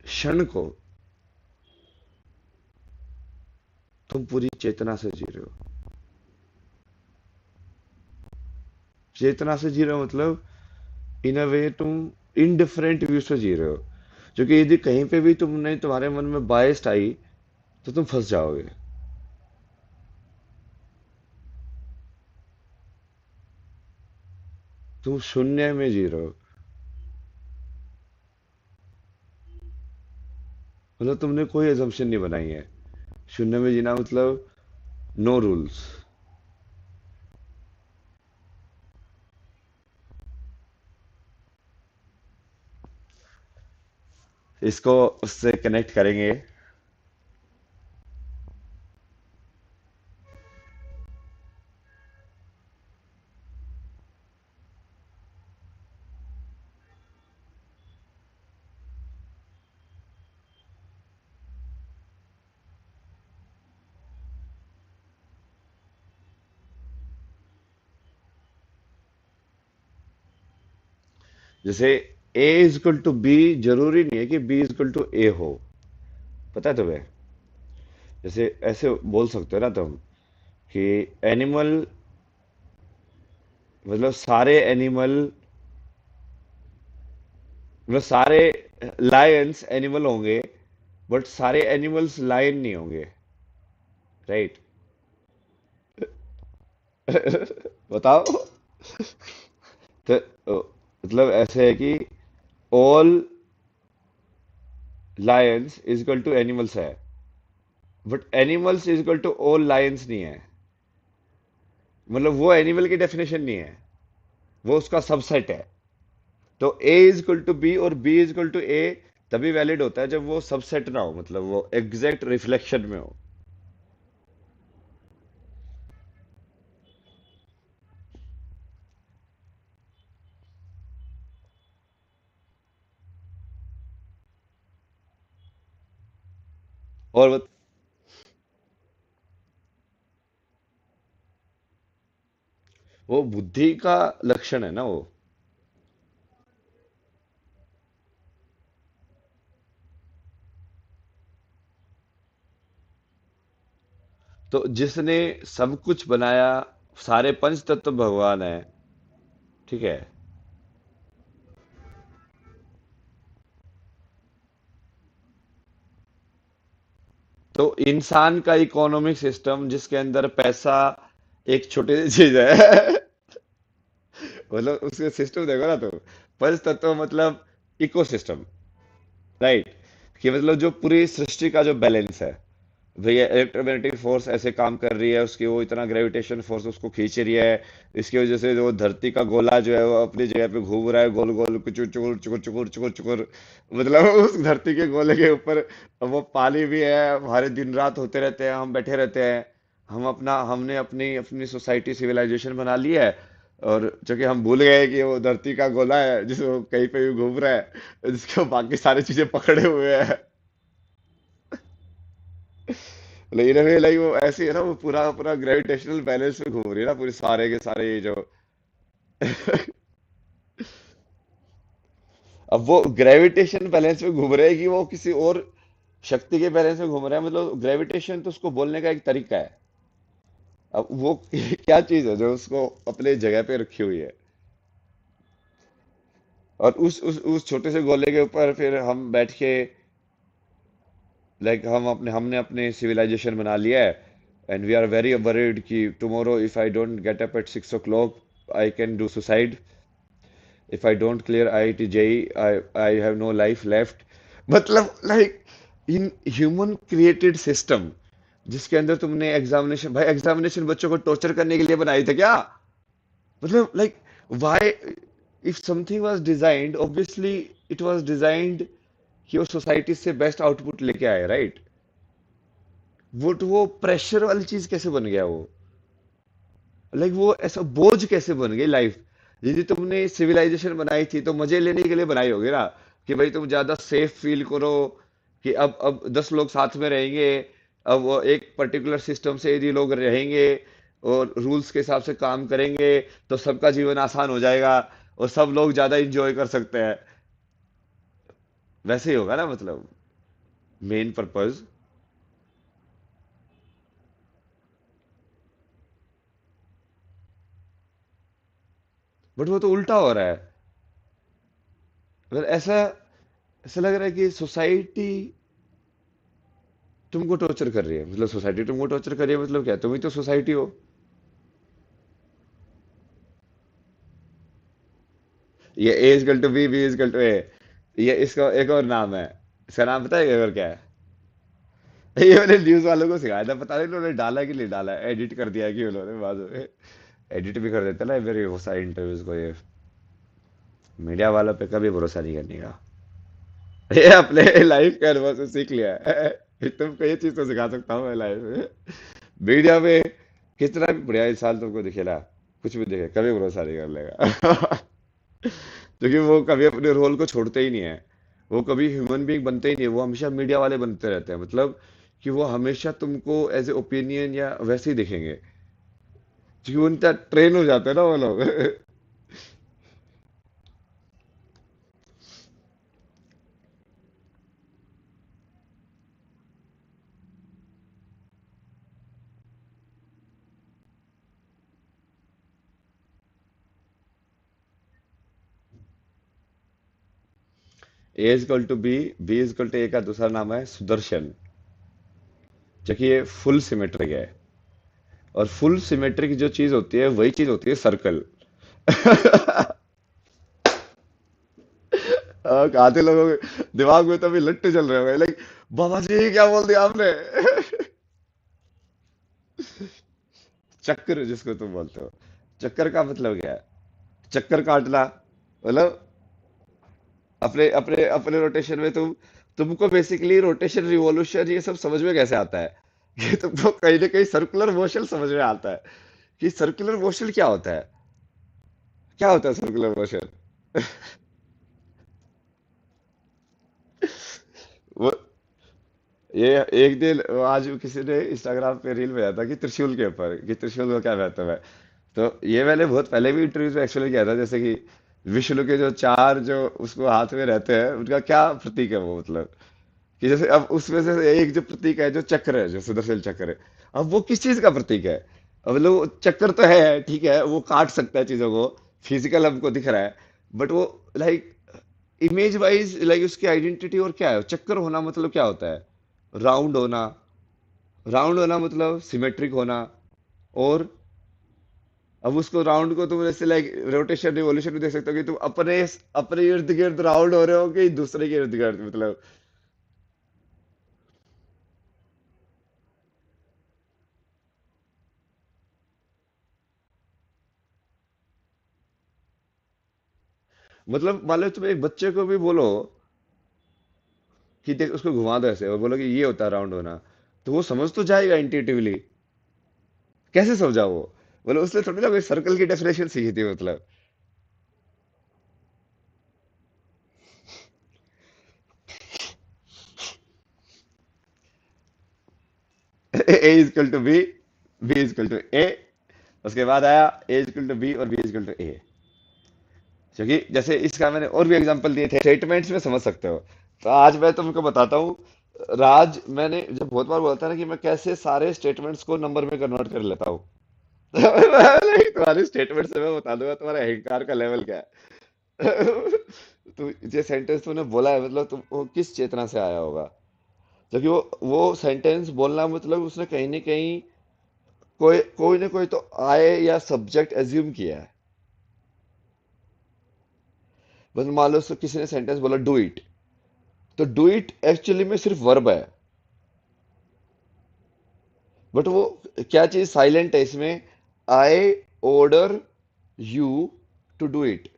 क्षण को तुम पूरी चेतना से जी रहे हो। चेतना से जी रहे हो मतलब इन अ वे तुम इनडिफरेंट व्यू से जी रहे हो, जो कि यदि कहीं पे भी तुमने तुम्हारे मन में बायस्ड आई तो तुम फंस जाओगे। तुम शून्य में जी रहे हो, मतलब तुमने कोई एजम्पशन नहीं बनाई है। शून्य में जीना मतलब नो रूल्स। इसको उससे कनेक्ट करेंगे। जैसे A is equal to B, जरूरी नहीं है कि बी इज इक्वल टू ए हो। पता है तुम्हें? जैसे ऐसे बोल सकते हो ना तुम कि एनिमल, मतलब सारे एनिमल, मतलब सारे लायंस एनिमल होंगे, बट सारे एनिमल्स लायन नहीं होंगे। राइट? बताओ। तो मतलब ऐसे है कि all lions is equal to animals है, but animals is equal to all lions नहीं है। मतलब वो एनिमल की डेफिनेशन नहीं है, वो उसका सबसेट है। तो ए इज इक्वल टू बी और बी इज इक्वल टू ए तभी वैलिड होता है जब वो सबसेट ना हो, मतलब वो एग्जैक्ट रिफ्लेक्शन में हो। और वो बुद्धि का लक्षण है ना वो। तो जिसने सब कुछ बनाया, सारे पंच तत्व भगवान है, ठीक है। तो इंसान का इकोनॉमिक सिस्टम जिसके अंदर पैसा एक छोटी सी चीज है। मतलब उसके सिस्टम देखो ना, तो पंच तत्व मतलब इकोसिस्टम। राइट? कि मतलब जो पूरी सृष्टि का जो बैलेंस है, भैया इलेक्ट्रोमैग्नेटिक फोर्स ऐसे काम कर रही है, उसकी वो इतना ग्रेविटेशन फोर्स उसको खींच रही है, इसकी वजह से जो धरती का गोला जो है वो अपनी जगह पे घूम रहा है, गोल गोल कुचुर चुकुर चुकुर चुकुर चुकुर चुकुर। मतलब उस धरती के गोले के ऊपर वो पानी भी है, हमारे दिन रात होते रहते हैं, हम बैठे रहते हैं। हमने अपनी अपनी सोसाइटी सिविलाइजेशन बना ली है, और जो कि हम भूल गए कि वो धरती का गोला है जिसको कहीं पे भी घूम रहा है, जिसको बाकी सारी चीजें पकड़े हुए हैं। लेकिन हमें लाइक वो ऐसी है ना, वो पूरा पूरा ग्रेविटेशनल बैलेंस में घूम रही है ना, पूरे सारे के सारे ये जो। अब वो ग्रेविटेशन बैलेंस में घूम रहे हैं कि वो किसी और शक्ति के बैलेंस में घूम रहा है, मतलब ग्रेविटेशन तो उसको बोलने का एक तरीका है। अब वो क्या चीज है जो उसको अपने जगह पे रखी हुई है। और उस छोटे से गोले के ऊपर फिर हम बैठ के, लाइक हमने अपने सिविलाइजेशन बना लिया है, and we are very worried कि tomorrow if I don't get up at 6 o'clock I can do suicide. If I don't clear IIT JEE, I have no life left। मतलब like in human created system जिसके अंदर तुमने examination, भाई examination बच्चों को torture करने के लिए बनाई थे क्या? मतलब like why if something was designed obviously it was designed कि वो सोसाइटी से बेस्ट आउटपुट लेके आए, राइट? वो प्रेशर वाली चीज कैसे बन गया वो? लाइक वो ऐसा बोझ कैसे बन गई लाइफ? यदि तुमने सिविलाइजेशन बनाई थी तो मजे लेने के लिए बनाई होगी ना, कि भाई तुम ज्यादा सेफ फील करो, कि अब 10 लोग साथ में रहेंगे, अब वो एक पर्टिकुलर सिस्टम से यदि लोग रहेंगे और रूल्स के हिसाब से काम करेंगे तो सबका जीवन आसान हो जाएगा और सब लोग ज्यादा इंजॉय कर सकते हैं। वैसे ही होगा ना, मतलब मेन पर्पस। बट वो तो उल्टा हो रहा है। मतलब ऐसा ऐसा लग रहा है कि सोसाइटी तुमको टॉर्चर कर रही है। मतलब सोसाइटी तुमको टॉर्चर कर रही है, मतलब क्या, तुम ही तो सोसाइटी हो। ये A is equal to B, B is equal to A. ये इसका एक और नाम है। इसका नाम पता है एक और क्या है? ये मैंने न्यूज वालों को सिखाया था, पता नहीं उन्होंने डाला कि नहीं डाला, एडिट कर दिया कि उन्होंने बाद में। एडिट भी कर देते ना मेरे वो सारे इंटरव्यूज को ये। मीडिया वालों पे कभी भरोसा नहीं करने का। ये अपने लाइफ के अनुभव से सीख लिया है। तुमको ये चीज तो सिखा सकता हूँ मैं लाइफ में। मीडिया में कितना भी बढ़िया इंसान तुमको दिखेला, कुछ भी दिखे, कभी भरोसा नहीं कर लेगा। क्योंकि वो कभी अपने रोल को छोड़ते ही नहीं है। वो कभी ह्यूमन बीइंग बनते ही नहीं है, वो हमेशा मीडिया वाले बनते रहते हैं। मतलब कि वो हमेशा तुमको एज ए ओपिनियन या वैसे ही दिखेंगे, क्योंकि उनका ट्रेन हो जाते हैं ना वो लोग। A is equal to B, B is equal to A का दूसरा नाम है सुदर्शन, जो कि ये फुल सिमेट्रिक है। और फुल सिमेट्रिक जो चीज होती है वही चीज होती है सर्कल। आधे लोगों के दिमाग में तो अभी लट्टू चल रहे होंगे, लाइक बाबा जी ये क्या बोल दिया आपने। चक्कर जिसको तुम बोलते हो, चक्कर का मतलब क्या है? चक्कर काटना, मतलब अपने अपने अपने रोटेशन में तुमको बेसिकली रोटेशन रिवॉल्यूशन ये सब समझ में कैसे आता है? कि तुमको कहीं ना कहीं सर्कुलर मोशन समझ में आता है कि सर्कुलर मोशन क्या होता है। क्या होता है सर्कुलर मोशन? वो ये एक दिन आज किसी ने इंस्टाग्राम पे रील बनाया था कि त्रिशूल के ऊपर, कि त्रिशूल का क्या महत्व है। तो ये मैंने बहुत पहले भी इंटरव्यू में एक्चुअली किया था, जैसे कि विष्णु के जो चार जो उसको हाथ में रहते हैं उनका क्या प्रतीक है वो, मतलब कि जैसे अब उसमें से एक जो प्रतीक है, जो चक्र है, जो सुदर्शन चक्र है, अब वो किस चीज का प्रतीक है? अब मतलब चक्र तो है, ठीक है, वो काट सकता है चीजों को, फिजिकल हमको दिख रहा है, बट वो लाइक इमेज वाइज लाइक उसकी आइडेंटिटी और क्या है? चक्कर होना मतलब क्या होता है? राउंड होना, राउंड होना मतलब सिमेट्रिक होना। और अब उसको राउंड को तुम जैसे लाइक रोटेशन रिवॉल्यूशन में देख सकते हो कि तुम अपने अपने इर्द गिर्द राउंड हो रहे हो कि दूसरे के इर्द गिर्द, मतलब मान लो तुम एक बच्चे को भी बोलो कि देख उसको घुमा दो ऐसे और बोलो कि ये होता है राउंड होना, तो वो समझ तो जाएगा इंट्यूटिवली। कैसे समझा वो? बोलो उसने थोड़ी ना कोई सर्कल की डेफिनेशन सीखी थी, मतलब। A is equal to B, B is equal to A, उसके बाद आया ए इजकल टू बी और बी इजकल टू ए। क्योंकि जैसे इसका मैंने और भी एग्जांपल दिए थे, स्टेटमेंट्स में समझ सकते हो। तो आज मैं तुमको बताता हूँ। राज, मैंने जब बहुत बार बोलता ना कि मैं कैसे सारे स्टेटमेंट्स को नंबर में कन्वर्ट कर लेता हूँ। तुम्हारे स्टेटमेंट से मैं बता दूंगा तुम्हारा अहंकार का लेवल क्या है। तो ये सेंटेंस तूने बोला है, मतलब तुम वो किस चेतना से आया होगा? जबकि वो सेंटेंस बोलना मतलब उसने कहीं ना कहीं कोई कोई ना कोई तो आए या सब्जेक्ट एज्यूम किया है। बस मान लो किसी ने सेंटेंस बोला डू इट, तो डू इट एक्चुअली में सिर्फ वर्ब है, बट वो क्या चीज साइलेंट है इसमें? I, order, you to do it.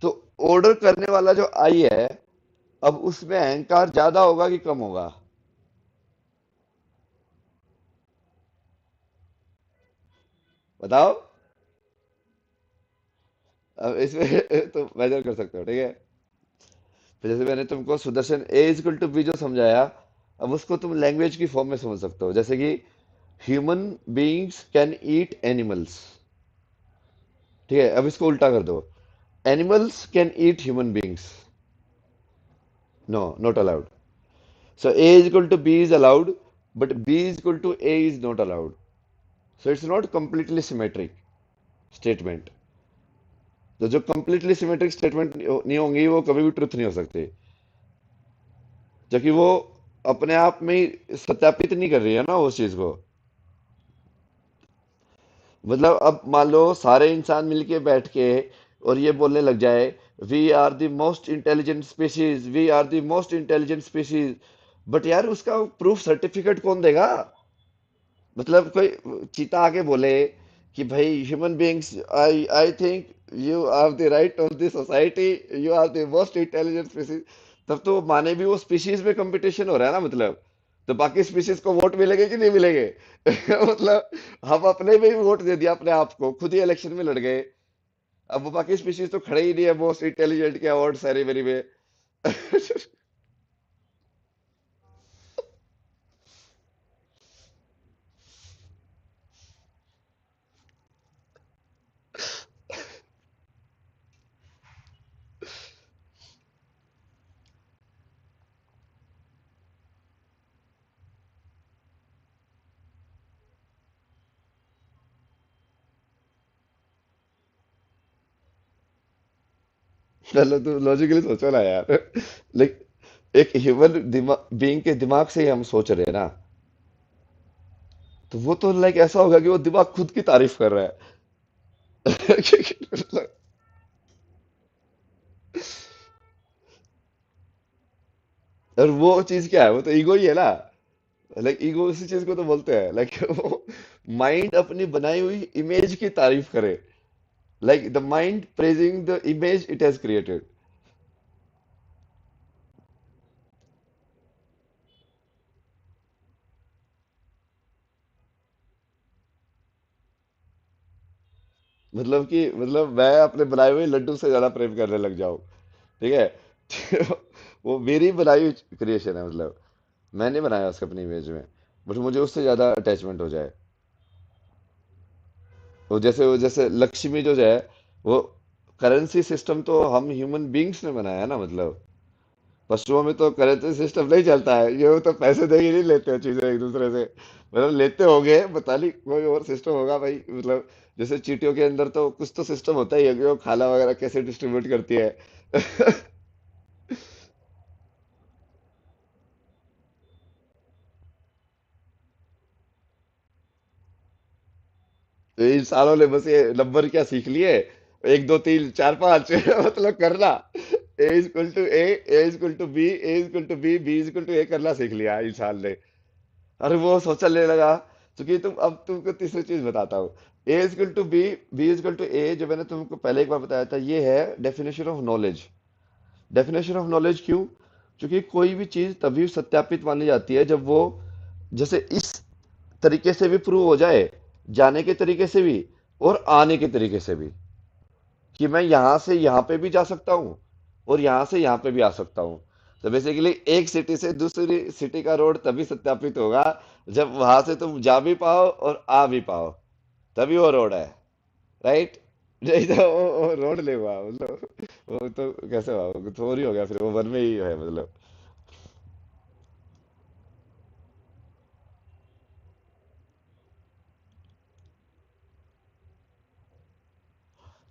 तो ऑर्डर करने वाला जो आई है, अब उसमें अहंकार ज्यादा होगा कि कम होगा? बताओ। अब इसमें तो मेजर कर सकते हो, ठीक है। तो जैसे मैंने तुमको सुदर्शन ए इक्वल टू बी जो समझाया, अब उसको तुम लैंग्वेज की फॉर्म में समझ सकते हो, जैसे कि human beings can eat animals. ठीक है, अब इसको उल्टा कर दो। Animals can eat human beings. No, not allowed. So A is equal to B is allowed, but B is equal to A is not allowed. So it's not completely symmetric statement. तो जो completely symmetric statement नहीं होंगी वो कभी भी truth नहीं हो सकती, जबकि वो अपने आप में ही सत्यापित नहीं कर रही है ना उस चीज को। मतलब अब मान लो सारे इंसान मिलके बैठ के और ये बोलने लग जाए, we are the most intelligent species, we are the most intelligent species, but यार उसका प्रूफ सर्टिफिकेट कौन देगा? मतलब कोई चीता आके बोले कि भाई human beings, I I think you are the right of the society, you are the most intelligent species, तब तो माने भी वो स्पीशीज में कंपटीशन हो रहा है ना, मतलब। तो बाकी स्पीशीज को वोट मिलेंगे कि नहीं मिलेंगे? मतलब हम अपने में ही वोट दे दिया अपने आप को, खुद ही इलेक्शन में लड़ गए। अब वो बाकी स्पीशीज तो खड़े ही नहीं है मोस्ट इंटेलिजेंट के अवार्ड सेरेमनी में। चलो तुम लॉजिकली सोचो ना यार। लाइक एक ह्यूमन दिमाग बीइंग के दिमाग से ही हम सोच रहे हैं ना, तो वो तो लाइक ऐसा होगा कि वो दिमाग खुद की तारीफ कर रहा है। मतलब, और वो चीज क्या है? वो तो ईगो ही है ना। लाइक ईगो उसी चीज को तो बोलते हैं, लाइक वो माइंड अपनी बनाई हुई इमेज की तारीफ करे, like the mind praising the image it has created. मतलब कि मतलब मैं अपने बनाए हुए लड्डू से ज्यादा प्रेम करने लग जाऊं, ठीक है। वो मेरी बनाई हुई क्रिएशन है, मतलब मैंने बनाया उसको अपनी इमेज में, बट मुझे उससे ज्यादा अटैचमेंट हो जाए। वो जैसे लक्ष्मी जो है, वो करेंसी सिस्टम तो हम ह्यूमन बींग्स ने बनाया है ना, मतलब पशुओं में तो करेंसी सिस्टम नहीं चलता है, ये तो पैसे दे ही नहीं लेते हैं चीजें एक दूसरे से। मतलब लेते होंगे, पता नहीं कोई और सिस्टम होगा भाई, मतलब जैसे चींटियों के अंदर तो कुछ तो सिस्टम होता ही है कि वो खाना वगैरह कैसे डिस्ट्रीब्यूट करती है। तो इन सालों ने बस ये नंबर क्या सीख लिए, एक दो तीन चार पांच, मतलब करना। A equal to A equal to B, A equal to B equal to A करना सीख लिया इंसान ने। अरे वो सोचने लगा। क्योंकि अब तुमको तीसरी चीज बताता हूँ। A equal to B equal to A, जो मैंने तुमको पहले एक बार बताया था, ये है definition of knowledge. Definition of knowledge क्यों? क्योंकि कोई भी चीज तभी सत्यापित मानी जाती है जब वो जैसे इस तरीके से भी प्रूव हो जाए, जाने के तरीके से भी और आने के तरीके से भी, कि मैं यहां से यहां पे भी जा सकता हूँ और यहां से यहां पे भी आ सकता हूँ। तो बेसिकली एक सिटी से दूसरी सिटी का रोड तभी सत्यापित होगा जब वहां से तुम जा भी पाओ और आ भी पाओ, तभी वो रोड है, राइट? नहीं तो वो रोड नहीं हुआ, मतलब वो तो कैसे हुआ? वो थोड़ी हो गया, फिर वो वन में ही है, मतलब।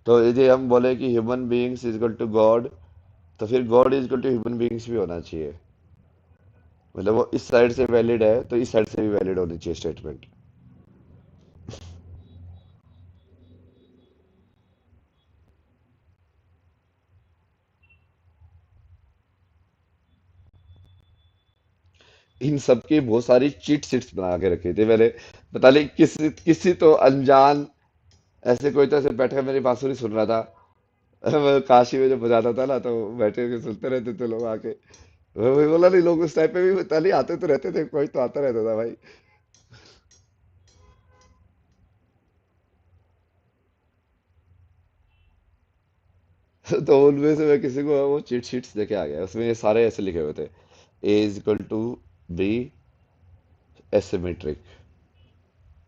तो यदि हम बोले कि human beings is equal to God, तो फिर God is equal to human beings भी होना चाहिए। मतलब वो इस साइड से वैलिड है तो इस साइड से भी वैलिड होनी चाहिए स्टेटमेंट। इन सब की बहुत सारी चीट शीट्स बना के रखी थी मैंने। पता नहीं किसी किसी तो अनजान ऐसे कोई तो ऐसे बैठा मेरी बांसुरी सुन रहा था। मैं काशी में जब बजाता था ना तो बैठे के सुनते रहते थे लोग आके। मैं वही बोला नहीं, लोग उस टाइम पे भी पता नहीं आते तो रहते थे, कोई तो आता रहता था भाई। तो उनमें से मैं किसी को वो चीट शीट्स देके आ गया, उसमें ये सारे ऐसे लिखे हुए थे। A is equal to B asymmetric,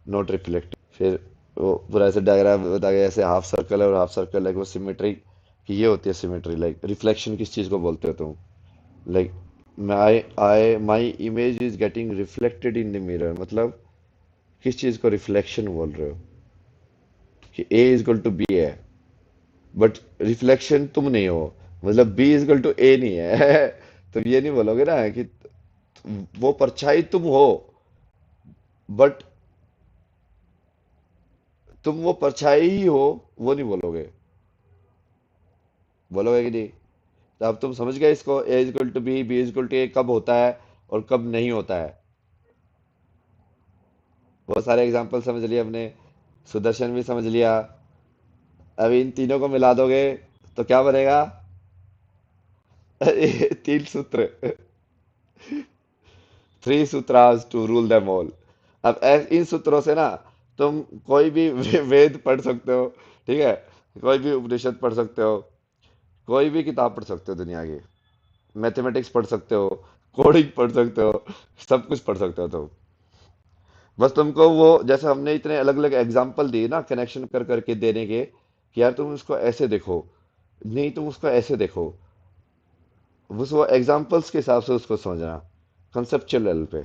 not reflective. फिर वो पूरा ऐसे डायग्राम बता गया, ऐसे हाफ सर्कल है और हाफ सर्कल लाइक वो सिमेट्रिक, कि ये होती है सिमेट्री। लाइक रिफ्लेक्शन किस चीज को बोलते हो तुम? Like my image is getting reflected in the mirror, मतलब किस चीज को रिफ्लेक्शन बोल रहे हो? कि ए इज इक्वल टू बी है, बट रिफ्लेक्शन तुम नहीं हो, मतलब बी इज इक्वल टू ए नहीं है। तुम ये नहीं बोलोगे ना कि वो परछाई तुम हो, बट तुम वो परछाई ही हो, वो नहीं बोलोगे। बोलोगे कि नहीं? तो अब तुम समझ गए इसको, A is equal to B is equal to A कब होता है और कब नहीं होता है। बहुत सारे एग्जाम्पल समझ लिए हमने, सुदर्शन भी समझ लिया। अब इन तीनों को मिला दोगे तो क्या बनेगा? तीन सूत्र, three sutras to rule them all. अब इन सूत्रों से ना तुम कोई भी वेद पढ़ सकते हो, ठीक है, कोई भी उपनिषद पढ़ सकते हो, कोई भी किताब पढ़ सकते हो दुनिया की, मैथमेटिक्स पढ़ सकते हो, कोडिंग पढ़ सकते हो, सब कुछ पढ़ सकते हो तुम। बस तुमको वो, जैसे हमने इतने अलग अलग एग्जाम्पल दिए ना कनेक्शन कर करके देने के, कि यार तुम उसको ऐसे देखो, नहीं तुम उसको ऐसे देखो, बस वो एग्जाम्पल्स के हिसाब से उसको समझना, कंसेप्चुअल लेवल पे।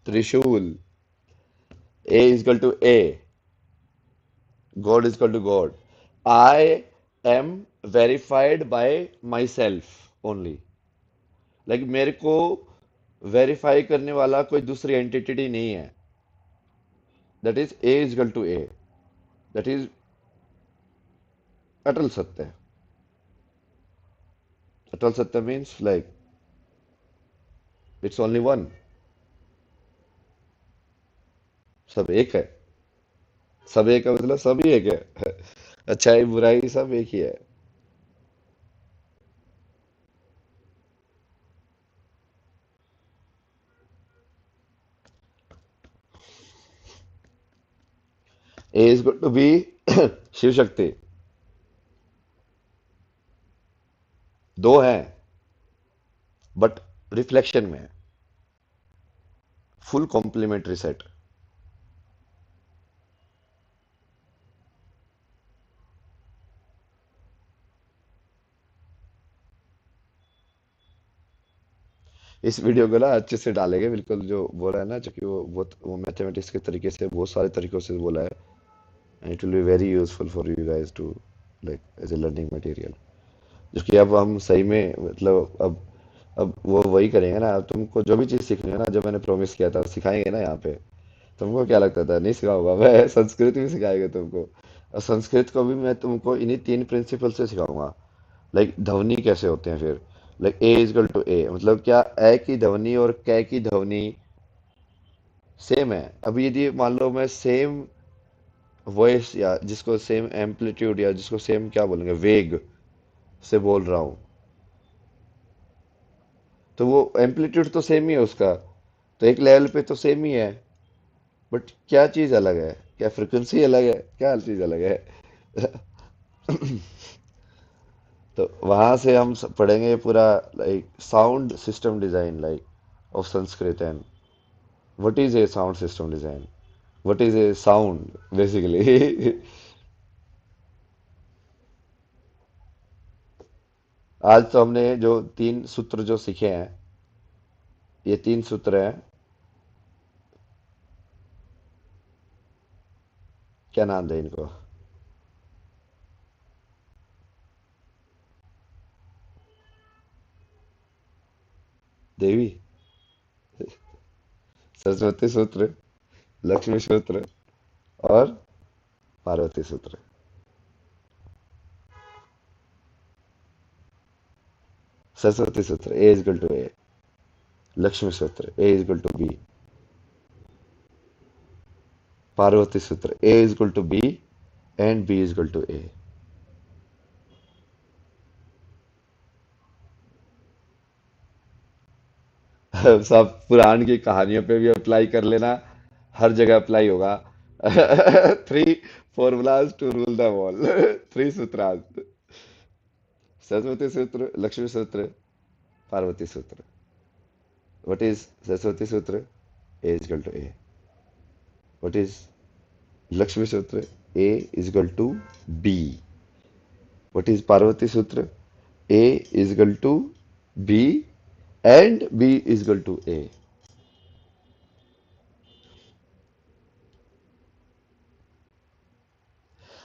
त्रिशूल, A is equal to A, God is equal to God. I am verified by myself only. Like मेरे को वेरीफाई करने वाला कोई दूसरी एंटिटी नहीं है। That is A is equal to A, that is अटल सत्य। अटल सत्य means like it's only one, सब एक है। सब एक है मतलब सभी एक है। अच्छाई बुराई सब एक ही है। A is equal to B Shiva Shakti, दो हैं बट रिफ्लेक्शन में, फुल कॉम्प्लीमेंट्री सेट। इस वीडियो को ना अच्छे से डालेंगे बिल्कुल, जो बोला है ना, क्योंकि वो बहुत वो मैथमेटिक्स के तरीके से बहुत सारे तरीकों से बोला है। And it will be very useful for you guys to like as a learning material. जबकि अब हम सही में मतलब अब वो वही करेंगे ना। अब तुमको जो भी चीज़ सीखनी है ना, जो मैंने प्रॉमिस किया था सिखाएंगे ना यहाँ पे। तुमको क्या लगता था नहीं सिखाऊंगा मैं? संस्कृत भी सिखाएंगे तुमको, और संस्कृत को भी मैं तुमको इन्हीं तीन प्रिंसिपल से सिखाऊंगा। लाइक ध्वनि कैसे होते हैं फिर, लाइक ए इजकल टू ए, मतलब क्या ए की ध्वनि और कै की ध्वनि सेम है? अब यदि मान लो मैं सेम वॉइस, या जिसको सेम एम्पलीट्यूड, या जिसको सेम क्या बोलेंगे वेग से बोल रहा हूँ, तो वो एम्पलीट्यूड तो सेम ही है उसका, तो एक लेवल पे तो सेम ही है। बट क्या चीज़ अलग है? क्या फ्रिक्वेंसी अलग है? क्या चीज़ अलग है? तो वहां से हम पढ़ेंगे पूरा like sound system design like of Sanskrit, and what is a sound system design, what is a sound basically. आज तो हमने जो तीन सूत्र जो सीखे हैं, ये तीन सूत्र हैं, क्या नाम दें इनको? देवी, सरस्वती सूत्र, लक्ष्मी सूत्र और पार्वती सूत्र। सरस्वती सूत्र A is equal to A, Lakshmi सूत्र A is equal to B, Parvati सूत्र A is equal to B and B is equal to A. सब पुराण की कहानियों पे भी अप्लाई कर लेना, हर जगह अप्लाई होगा। Three formulas to rule the world, three सूत्राज, सरस्वती सूत्र, लक्ष्मी सूत्र, पार्वती सूत्र। व्हाट इज सरस्वती सूत्र? A is equal to A. What is Lakshmi सूत्र? A is equal to B. What is Parvati सूत्र? A is equal to B and B is equal to A.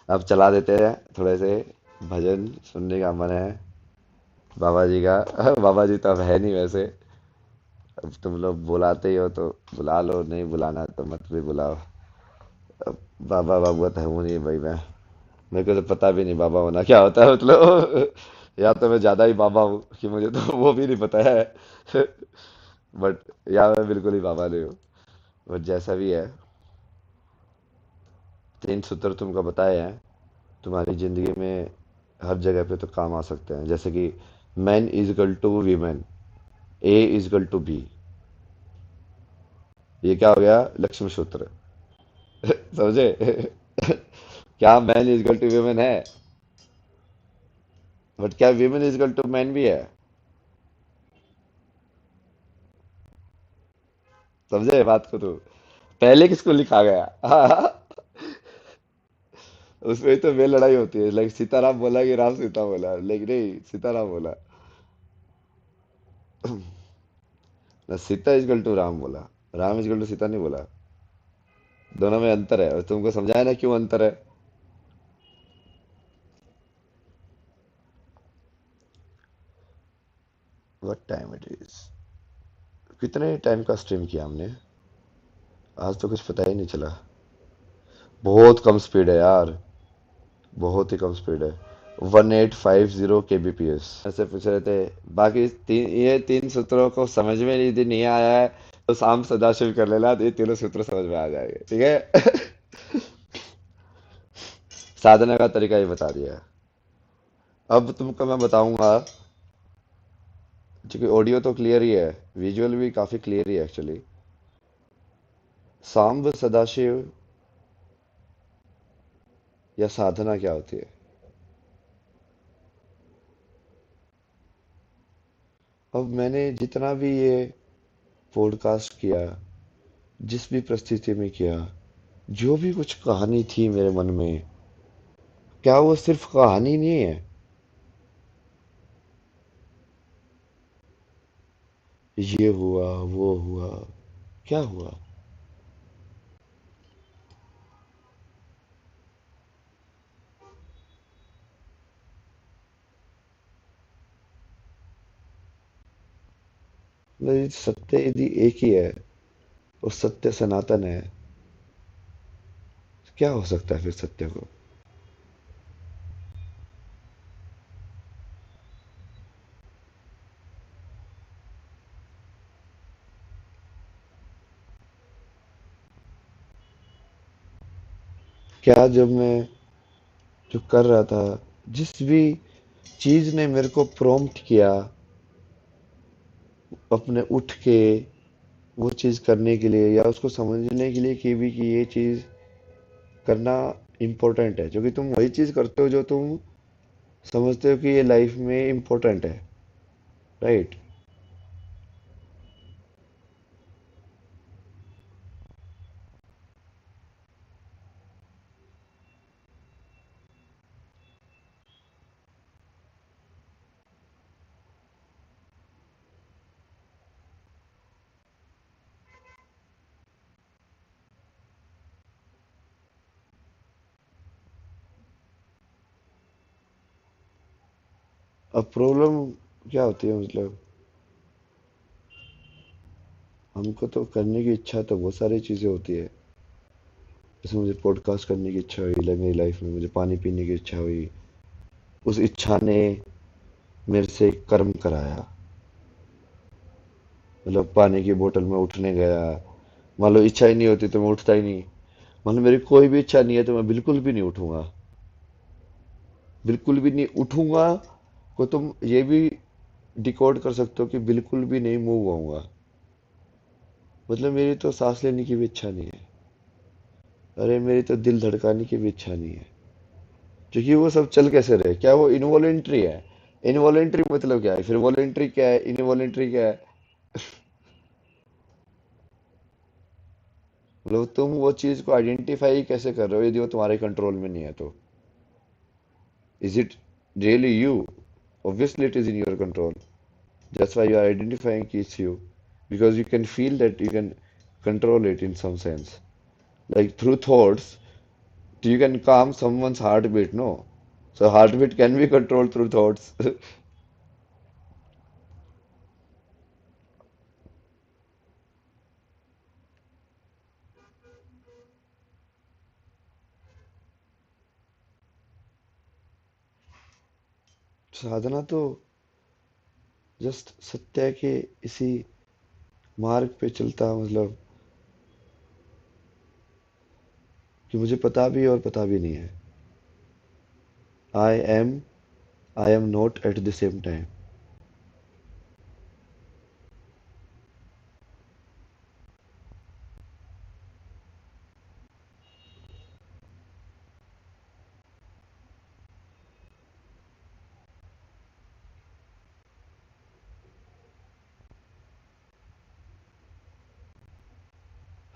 अब चला देते हैं थोड़े से भजन, सुनने का मन है बाबा जी का। बाबा जी तो अब है नहीं वैसे, अब तुम लोग बुलाते ही हो तो बुला लो, नहीं बुलाना तो मत भी बुलाओ। अब बाबा बाबा तो हूँ नहीं भाई मैं, मेरे को तो पता भी नहीं बाबा होना क्या होता है मतलब। या तो मैं ज्यादा ही बाबा हूँ कि मुझे तो वो भी नहीं पता है। बट या मैं बिल्कुल ही बाबा नहीं हूँ। बट जैसा भी है, तीन सूत्र तुमको बताए हैं, तुम्हारी जिंदगी में हर जगह पे तो काम आ सकते हैं। जैसे कि man is equal to women, A is equal to B, ये क्या हो गया? लक्ष्मी सूत्र। समझे? क्या man is equal to women है? बट क्या women is equal to man भी है? समझे बात को? तो पहले किसको लिखा गया? उसमें तो मेन लड़ाई होती है, लाइक सीताराम बोला कि राम सीता बोला, लेकिन नहीं, सीताराम बोला ना, सीता इजकल टू राम बोला, राम इजकल टू सीता नहीं बोला। दोनों में अंतर है, और तुमको समझाया ना क्यों अंतर है। What time it is? कितने टाइम का स्ट्रीम किया हमने? आज तो कुछ पता ही नहीं चला। बहुत कम स्पीड है यार, बहुत ही कम स्पीड है। 1850 kbps ऐसे पूछ रहे थे। बाकी ये तीन सूत्रों को समझ में यदि नहीं आया है तो शाम सदाशिव कर लेना, तो ये तीनों सूत्र समझ में आ जाएंगे, ठीक है। साधना का तरीका ही बता दिया। अब तुमको मैं बताऊंगा, क्योंकि ऑडियो तो क्लियर ही है, विजुअल भी काफी क्लियर ही है एक्चुअली। सांब सदाशिव या साधना क्या होती है? अब मैंने जितना भी ये पॉडकास्ट किया, जिस भी परिस्थिति में किया, जो भी कुछ कहानी थी मेरे मन में, क्या वो सिर्फ कहानी नहीं है? ये हुआ, वो हुआ, क्या हुआ? मतलब ये सत्य यदि एक ही है और सत्य सनातन है, क्या हो सकता है फिर सत्य को? क्या जब मैं जो कर रहा था, जिस भी चीज ने मेरे को प्रॉम्प्ट किया अपने उठ के वो चीज करने के लिए, या उसको समझने के लिए कि भी कि ये चीज करना इम्पोर्टेंट है, क्योंकि तुम वही चीज करते हो जो तुम समझते हो कि ये लाइफ में इम्पोर्टेंट है, राइट? अब प्रॉब्लम क्या होती है मतलब, हमको तो करने की इच्छा तो बहुत सारी चीजें होती है, जैसे मुझे पॉडकास्ट करने की इच्छा हुई, मेरी लाइफ में मुझे पानी पीने की इच्छा हुई, उस इच्छा ने मेरे से एक कर्म कराया। मतलब पानी की बोतल में उठने गया, मान लो इच्छा ही नहीं होती तो मैं उठता ही नहीं। मान लो मेरी कोई भी इच्छा नहीं है तो मैं बिल्कुल भी नहीं उठूंगा, बिल्कुल भी नहीं उठूंगा। को तुम ये भी डिकोड कर सकते हो कि बिल्कुल भी नहीं मूव होऊंगा। मतलब मेरी तो सांस लेने की भी इच्छा नहीं है, अरे मेरी तो दिल धड़काने की भी इच्छा नहीं है। क्योंकि वो सब चल कैसे रहे, क्या वो इनवॉलेंट्री है? इनवॉलेंट्री मतलब क्या है, फिर वॉलेंट्री क्या है, इनवॉलेंट्री क्या है? मतलब तुम वो चीज को आइडेंटिफाई कैसे कर रहे हो यदि वो तुम्हारे कंट्रोल में नहीं है तो? Is it really you? Obviously it is in your control. That's why you are identifying it's you, because you can feel that you can control it in some sense. Like through thoughts, you can calm someone's heartbeat, no? So heartbeat can be controlled through thoughts. साधना तो just सत्य है कि इसी मार्ग पे चलता, मतलब कि मुझे पता भी है और पता भी नहीं है. I am, I am not at the same time.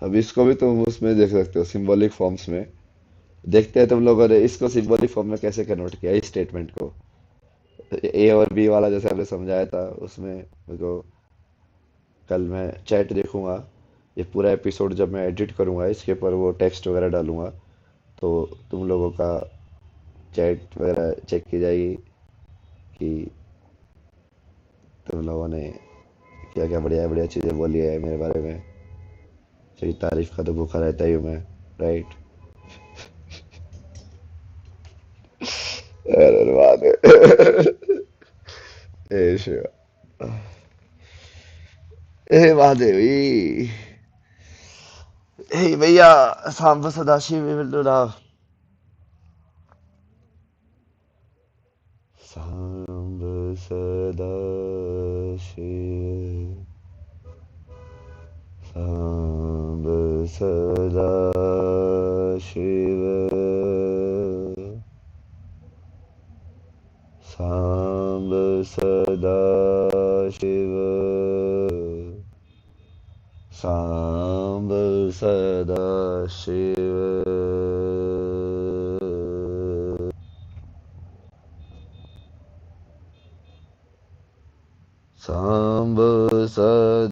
अब इसको भी तुम उसमें देख सकते हो, सिंबॉलिक फॉर्म्स में. देखते हैं तुम लोगों ने इसको सिंबॉलिक फॉर्म में कैसे कन्वर्ट किया, इस स्टेटमेंट को. ए और बी वाला जैसे हमने समझाया था उसमें मेरे को, कल मैं चैट देखूंगा. ये पूरा एपिसोड जब मैं एडिट करूंगा इसके ऊपर वो टेक्स्ट वगैरह डालूंगा, तो तुम लोगों का चैट वगैरह चेक की जाएगी कि तुम लोगों ने क्या क्या बढ़िया बढ़िया चीज़ें बोली है मेरे बारे में. तेरी तारीफ का तो भूखा रहता ही हूँ मैं, राइट? अरे बात है. ए शिवा, ए महादेवी, ए भैया, सांब सदाशिव विल्लुरा. सांब सदा शिव, सांब सदा शिव, सांब सदा शिव, सांब सदा शिव, सांब